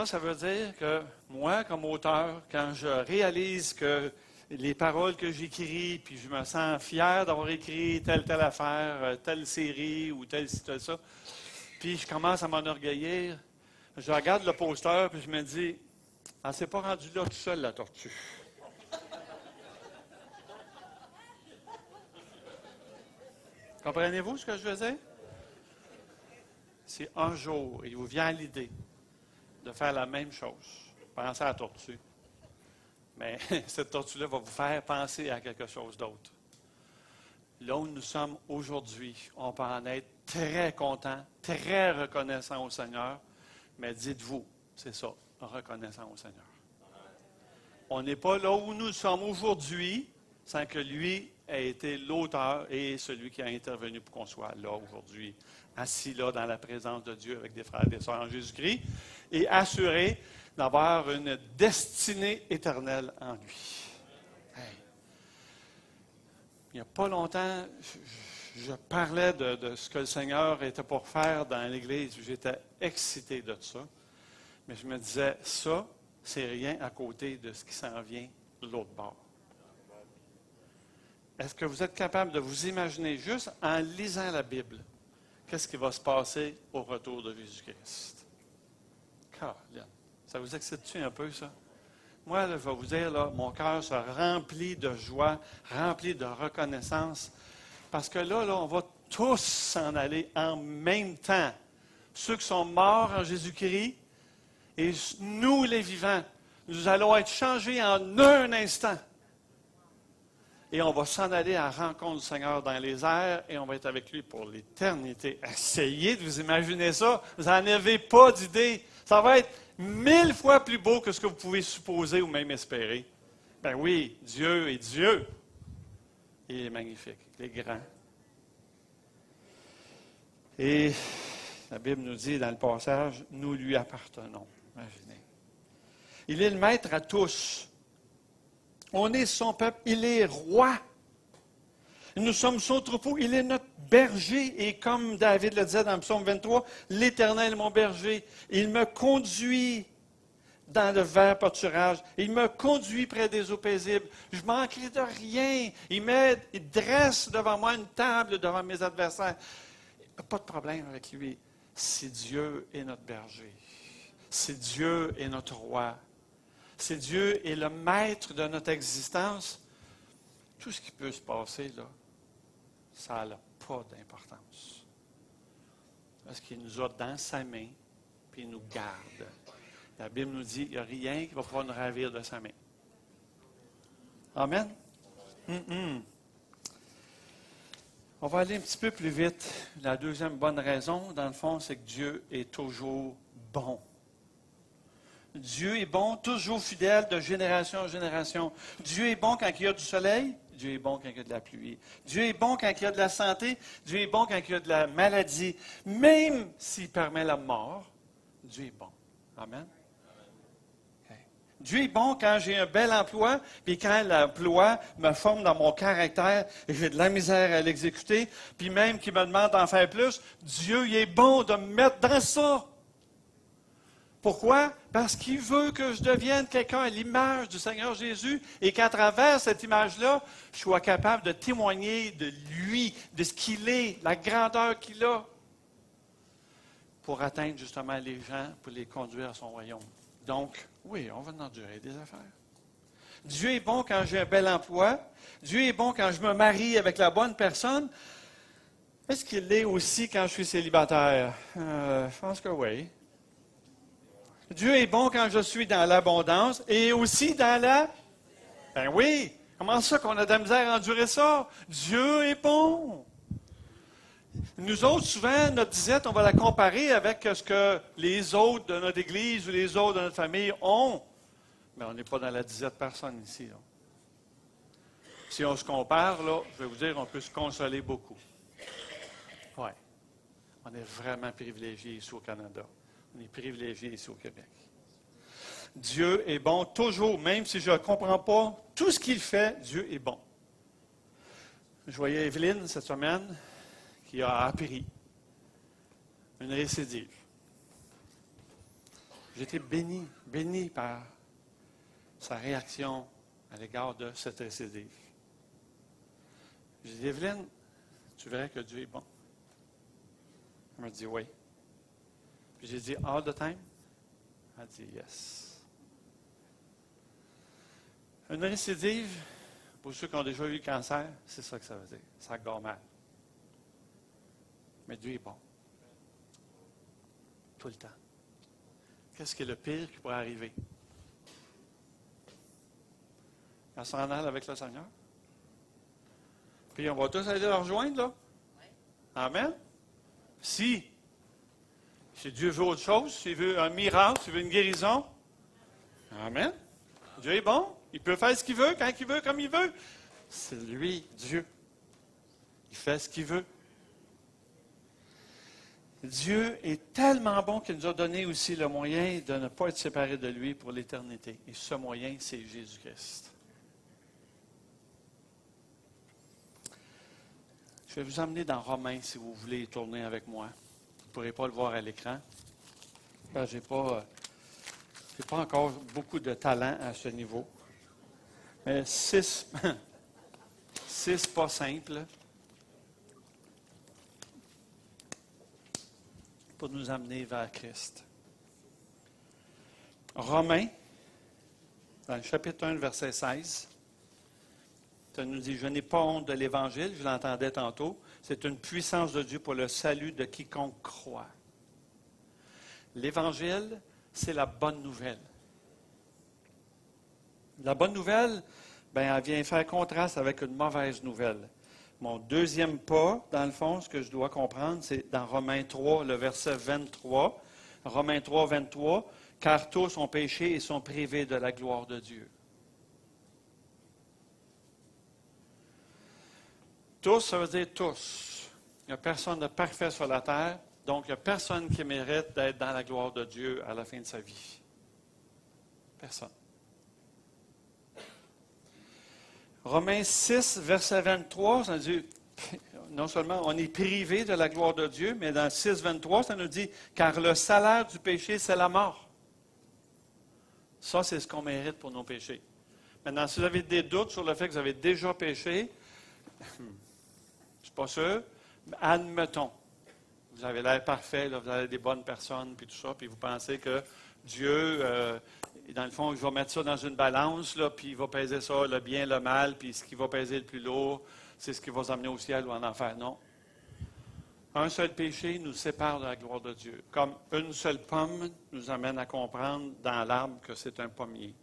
Ça veut dire que moi, comme auteur, quand je réalise que les paroles que j'écris, puis je me sens fier d'avoir écrit telle affaire, telle série ou telle ça, puis je commence à m'enorgueillir, je regarde le poster, puis je me dis, elle ne s'est pas rendue là tout seul, la tortue. Comprenez-vous ce que je veux dire? Si un jour, il vous vient à l'idée de faire la même chose, pensez à la tortue, mais cette tortue-là va vous faire penser à quelque chose d'autre. Là où nous sommes aujourd'hui, on peut en être très content, très reconnaissant au Seigneur, mais dites-vous, c'est ça, reconnaissant au Seigneur. on n'est pas là où nous sommes aujourd'hui sans que lui ait été l'auteur et celui qui a intervenu pour qu'on soit là aujourd'hui, assis là dans la présence de Dieu avec des frères et des sœurs en Jésus-Christ et assuré d'avoir une destinée éternelle en lui. Hey. Il n'y a pas longtemps, je parlais de ce que le Seigneur était pour faire dans l'Église. J'étais excité de ça. Mais je me disais, ça, c'est rien à côté de ce qui s'en vient de l'autre bord. Est-ce que vous êtes capable de vous imaginer, juste en lisant la Bible, qu'est-ce qui va se passer au retour de Jésus-Christ? Caroline, ça vous excite-tu un peu, ça? Moi, là, je vais vous dire, là, mon cœur se remplit de joie, rempli de reconnaissance, parce que là, on va tous s'en aller en même temps. Ceux qui sont morts en Jésus-Christ et nous, les vivants, nous allons être changés en un instant. Et on va s'en aller à la rencontre du Seigneur dans les airs et on va être avec lui pour l'éternité. Essayez de vous imaginer ça. Vous n'en avez pas d'idée. Ça va être 1000 fois plus beau que ce que vous pouvez supposer ou même espérer. Ben oui, Dieu est Dieu. Il est magnifique, il est grand. Et la Bible nous dit dans le passage, nous lui appartenons. Imaginez. Il est le maître à tous. On est son peuple, il est roi. Nous sommes son troupeau, il est notre berger. Et comme David le disait dans le psaume 23, l'Éternel est mon berger. Il me conduit dans le vert pâturage. Il me conduit près des eaux paisibles. Je ne manquerai de rien. Il m'aide, il dresse devant moi une table devant mes adversaires. Pas de problème avec lui. Si Dieu est notre berger, si Dieu est notre roi, si Dieu est le maître de notre existence, tout ce qui peut se passer, là, ça n'a pas d'importance. Parce qu'il nous a dans sa main, puis il nous garde. La Bible nous dit qu'il n'y a rien qui va pouvoir nous ravir de sa main. Amen? On va aller un petit peu plus vite. La deuxième bonne raison, dans le fond, c'est que Dieu est toujours bon. Dieu est bon, toujours fidèle de génération en génération. Dieu est bon quand il y a du soleil, Dieu est bon quand il y a de la pluie. Dieu est bon quand il y a de la santé, Dieu est bon quand il y a de la maladie. Même s'il permet la mort, Dieu est bon. Amen. Okay. Dieu est bon quand j'ai un bel emploi, puis quand l'emploi me forme dans mon caractère et j'ai de la misère à l'exécuter, puis même qu'il me demande d'en faire plus, Dieu il est bon de me mettre dans ça. Pourquoi? Parce qu'il veut que je devienne quelqu'un à l'image du Seigneur Jésus et qu'à travers cette image-là, je sois capable de témoigner de lui, de ce qu'il est, la grandeur qu'il a, pour atteindre justement les gens, pour les conduire à son royaume. Donc, oui, on va endurer des affaires. Dieu est bon quand j'ai un bel emploi. Dieu est bon quand je me marie avec la bonne personne. Est-ce qu'il l'est aussi quand je suis célibataire? Je pense que oui. Dieu est bon quand je suis dans l'abondance et aussi dans la... Ben oui! Comment ça qu'on a de la misère à endurer ça? Dieu est bon! Nous autres, souvent, notre disette, on va la comparer avec ce que les autres de notre Église ou les autres de notre famille ont. Mais on n'est pas dans la disette personne ici. Là. Si on se compare, là, je vais vous dire, on peut se consoler beaucoup. Oui. On est vraiment privilégiés ici au Canada. On est privilégiés ici au Québec. Dieu est bon toujours, même si je ne comprends pas tout ce qu'il fait, Dieu est bon. Je voyais Evelyne cette semaine qui a appris une récidive. J'ai été béni par sa réaction à l'égard de cette récidive. J'ai dit, Evelyne, tu verrais que Dieu est bon. Elle m'a dit oui. Puis j'ai dit, all the time? Elle a dit, yes. Une récidive, pour ceux qui ont déjà eu le cancer, c'est ça que ça veut dire. Ça gare mal. Mais Dieu est bon. Tout le temps. Qu'est-ce qui est le pire qui pourrait arriver? Elle s'en aille avec le Seigneur. Puis on va tous aller le rejoindre, là. Amen? Si Dieu veut autre chose, s'il veut un miracle, s'il veut une guérison, amen. Dieu est bon. Il peut faire ce qu'il veut, quand il veut, comme il veut. C'est lui, Dieu. Il fait ce qu'il veut. Dieu est tellement bon qu'il nous a donné aussi le moyen de ne pas être séparés de lui pour l'éternité. Et ce moyen, c'est Jésus-Christ. Je vais vous emmener dans Romains si vous voulez y tourner avec moi. Vous ne pourrez pas le voir à l'écran. Je n'ai pas encore beaucoup de talent à ce niveau. Mais 6 pas simple pour nous amener vers Christ. Romains, dans le chapitre 1, verset 16, ça nous dit « Je n'ai pas honte de l'Évangile », je l'entendais tantôt, c'est une puissance de Dieu pour le salut de quiconque croit. L'Évangile, c'est la bonne nouvelle. La bonne nouvelle, elle vient faire contraste avec une mauvaise nouvelle. Mon deuxième pas, dans le fond, ce que je dois comprendre, c'est dans Romains 3, le verset 23. Romains 3, 23, « Car tous ont péché et sont privés de la gloire de Dieu. » Tous, ça veut dire tous. Il n'y a personne de parfait sur la terre, donc il n'y a personne qui mérite d'être dans la gloire de Dieu à la fin de sa vie. Personne. Romains 6, verset 23, ça nous dit, non seulement on est privé de la gloire de Dieu, mais dans 6, 23, ça nous dit, car le salaire du péché, c'est la mort. Ça, c'est ce qu'on mérite pour nos péchés. Maintenant, si vous avez des doutes sur le fait que vous avez déjà péché, je ne suis pas sûr, mais admettons, vous avez l'air parfait, là, vous avez des bonnes personnes, puis tout ça, puis vous pensez que Dieu, dans le fond, je vais mettre ça dans une balance, là, puis il va peser ça, le bien, le mal, puis ce qui va peser le plus lourd, c'est ce qui va vous amener au ciel ou en enfer. Non. Un seul péché nous sépare de la gloire de Dieu. Comme une seule pomme nous amène à comprendre dans l'arbre que c'est un pommier.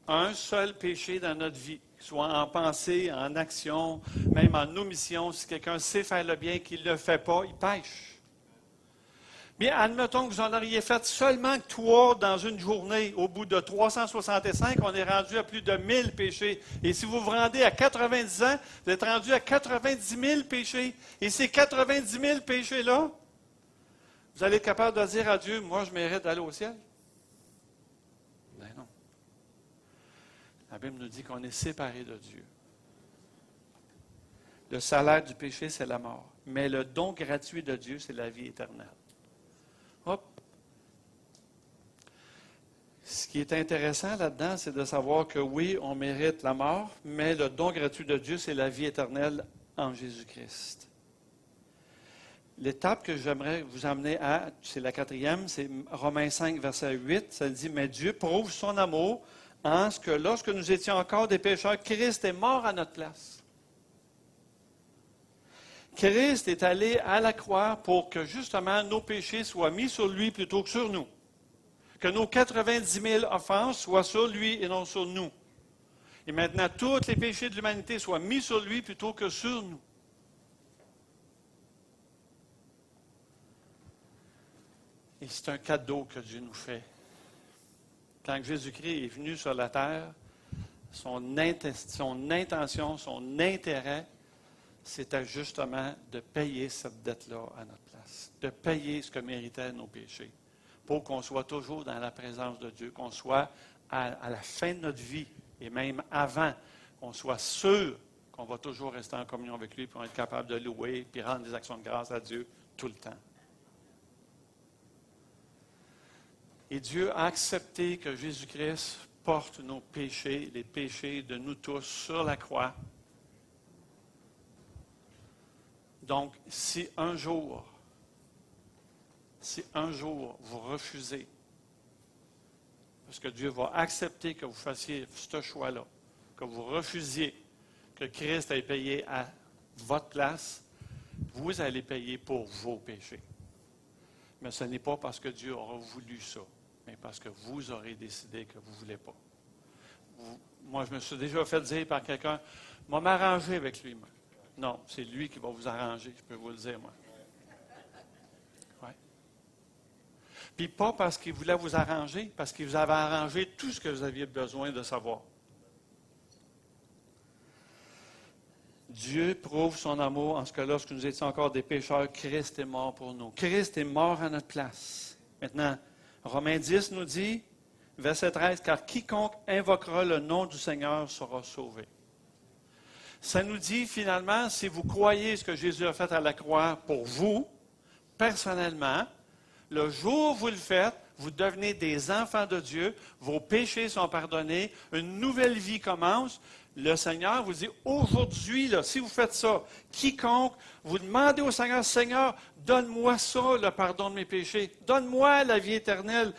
Un seul péché dans notre vie, soit en pensée, en action, même en omission, si quelqu'un sait faire le bien et qu'il ne le fait pas, il pêche. Bien, admettons que vous en auriez fait seulement 3 dans une journée. Au bout de 365, on est rendu à plus de 1000 péchés. Et si vous vous rendez à 90 ans, vous êtes rendu à 90 000 péchés. Et ces 90 000 péchés-là, vous allez être capable de dire à Dieu, moi, je mérite d'aller au ciel? Ben non. La Bible nous dit qu'on est séparé de Dieu. Le salaire du péché, c'est la mort. Mais le don gratuit de Dieu, c'est la vie éternelle. Hop. Ce qui est intéressant là-dedans, c'est de savoir que oui, on mérite la mort, mais le don gratuit de Dieu, c'est la vie éternelle en Jésus-Christ. L'étape que j'aimerais vous amener à, c'est la 4e, c'est Romains 5, verset 8. Ça dit, « Mais Dieu prouve son amour en ce que lorsque nous étions encore des pécheurs, Christ est mort à notre place. » Christ est allé à la croix pour que justement nos péchés soient mis sur lui plutôt que sur nous. Que nos 90 000 offenses soient sur lui et non sur nous. Et maintenant, tous les péchés de l'humanité soient mis sur lui plutôt que sur nous. Et c'est un cadeau que Dieu nous fait. Quand Jésus-Christ est venu sur la terre, son intention, son intérêt, c'était justement de payer cette dette-là à notre place, de payer ce que méritaient nos péchés, pour qu'on soit toujours dans la présence de Dieu, qu'on soit à la fin de notre vie, et même avant, qu'on soit sûr qu'on va toujours rester en communion avec lui, pour être capable de louer, puis rendre des actions de grâce à Dieu tout le temps. Et Dieu a accepté que Jésus-Christ porte nos péchés, les péchés de nous tous, sur la croix. Donc, si un jour vous refusez, parce que Dieu va accepter que vous fassiez ce choix-là, que vous refusiez que Christ ait payé à votre place, vous allez payer pour vos péchés. Mais ce n'est pas parce que Dieu aura voulu ça, mais parce que vous aurez décidé que vous ne voulez pas. Moi, je me suis déjà fait dire par quelqu'un, « Je vais m'arranger avec lui, moi. » Non, c'est lui qui va vous arranger, je peux vous le dire, moi. Ouais. Puis pas parce qu'il voulait vous arranger, parce qu'il vous avait arrangé tout ce que vous aviez besoin de savoir. Dieu prouve son amour en ce que lorsque nous étions encore des pécheurs, Christ est mort pour nous. Christ est mort à notre place. Maintenant, Romains 10 nous dit, verset 13, « Car quiconque invoquera le nom du Seigneur sera sauvé. » Ça nous dit finalement, si vous croyez ce que Jésus a fait à la croix pour vous, personnellement, le jour où vous le faites, vous devenez des enfants de Dieu, vos péchés sont pardonnés, une nouvelle vie commence. Le Seigneur vous dit, aujourd'hui, là, si vous faites ça, quiconque, vous demandez au Seigneur, Seigneur, donne-moi ça, le pardon de mes péchés, donne-moi la vie éternelle.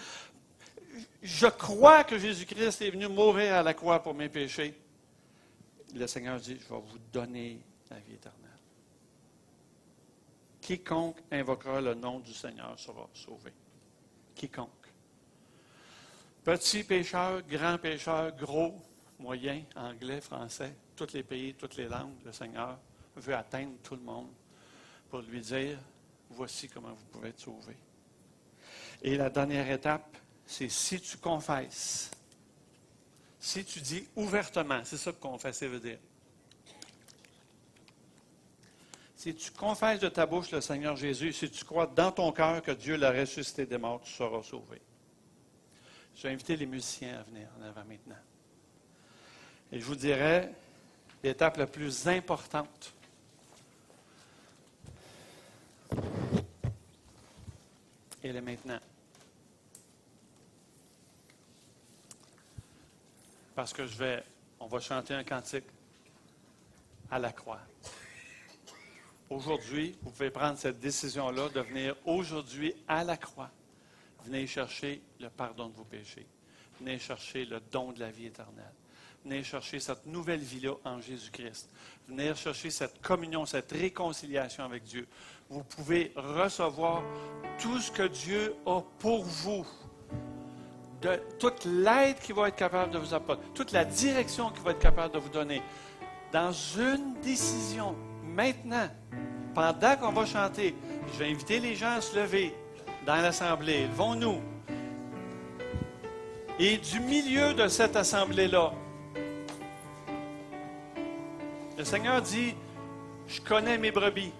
Je crois que Jésus-Christ est venu mourir à la croix pour mes péchés. Le Seigneur dit, je vais vous donner la vie éternelle. Quiconque invoquera le nom du Seigneur sera sauvé. Quiconque. Petit pécheur, grand pécheur, gros, moyen, anglais, français, tous les pays, toutes les langues, le Seigneur veut atteindre tout le monde pour lui dire, voici comment vous pouvez être sauvé. Et la dernière étape, c'est si tu confesses, si tu dis ouvertement, c'est ça que confesser veut dire. Si tu confesses de ta bouche le Seigneur Jésus, si tu crois dans ton cœur que Dieu l'a ressuscité des morts, tu seras sauvé. Je vais inviter les musiciens à venir en avant maintenant. Et je vous dirais, l'étape la plus importante, elle est maintenant. Parce que on va chanter un cantique à la croix. Aujourd'hui, vous pouvez prendre cette décision-là de venir aujourd'hui à la croix. Venez chercher le pardon de vos péchés. Venez chercher le don de la vie éternelle. Venez chercher cette nouvelle vie-là en Jésus-Christ. Venez chercher cette communion, cette réconciliation avec Dieu. Vous pouvez recevoir tout ce que Dieu a pour vous. De toute l'aide qu'il va être capable de vous apporter, toute la direction qu'il va être capable de vous donner. Dans une décision, maintenant, pendant qu'on va chanter, je vais inviter les gens à se lever dans l'assemblée. Levons-nous. Et du milieu de cette assemblée-là, le Seigneur dit, je connais mes brebis.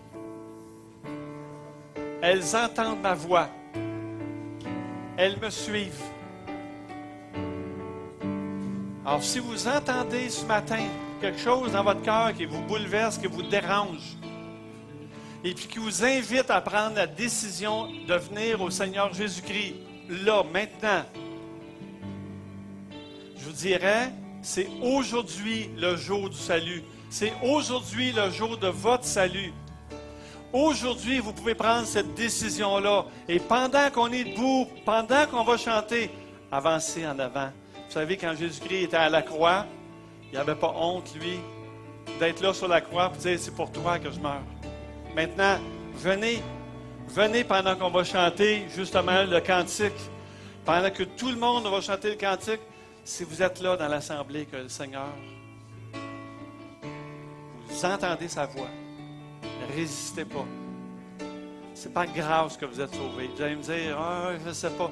Elles entendent ma voix. Elles me suivent. Alors, si vous entendez ce matin quelque chose dans votre cœur qui vous bouleverse, qui vous dérange, et puis qui vous invite à prendre la décision de venir au Seigneur Jésus-Christ, là, maintenant, je vous dirais, c'est aujourd'hui le jour du salut. C'est aujourd'hui le jour de votre salut. Aujourd'hui, vous pouvez prendre cette décision-là. Et pendant qu'on est debout, pendant qu'on va chanter, avancez en avant. Vous savez, quand Jésus-Christ était à la croix, il n'avait pas honte, lui, d'être là sur la croix pour dire, c'est pour toi que je meurs. Maintenant, venez pendant qu'on va chanter justement le cantique. Pendant que tout le monde va chanter le cantique, si vous êtes là dans l'assemblée, que le Seigneur, vous entendez sa voix, ne résistez pas. Ce n'est pas grâce que vous êtes sauvés. Vous allez me dire, je ne sais pas.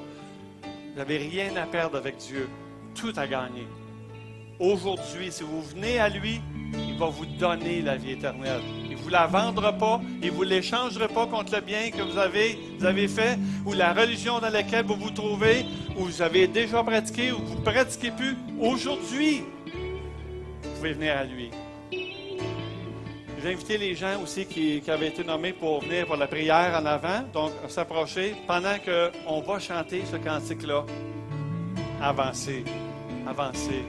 Vous n'avez rien à perdre avec Dieu. Tout à gagner. Aujourd'hui, si vous venez à lui, il va vous donner la vie éternelle. Il ne vous la vendra pas, il ne vous l'échangera pas contre le bien que vous avez fait, ou la religion dans laquelle vous vous trouvez, ou vous avez déjà pratiqué, ou vous ne pratiquez plus. Aujourd'hui, vous pouvez venir à lui. J'ai invité les gens aussi qui avaient été nommés pour venir pour la prière en avant, donc s'approcher pendant qu'on va chanter ce cantique-là. Avancez, avancez.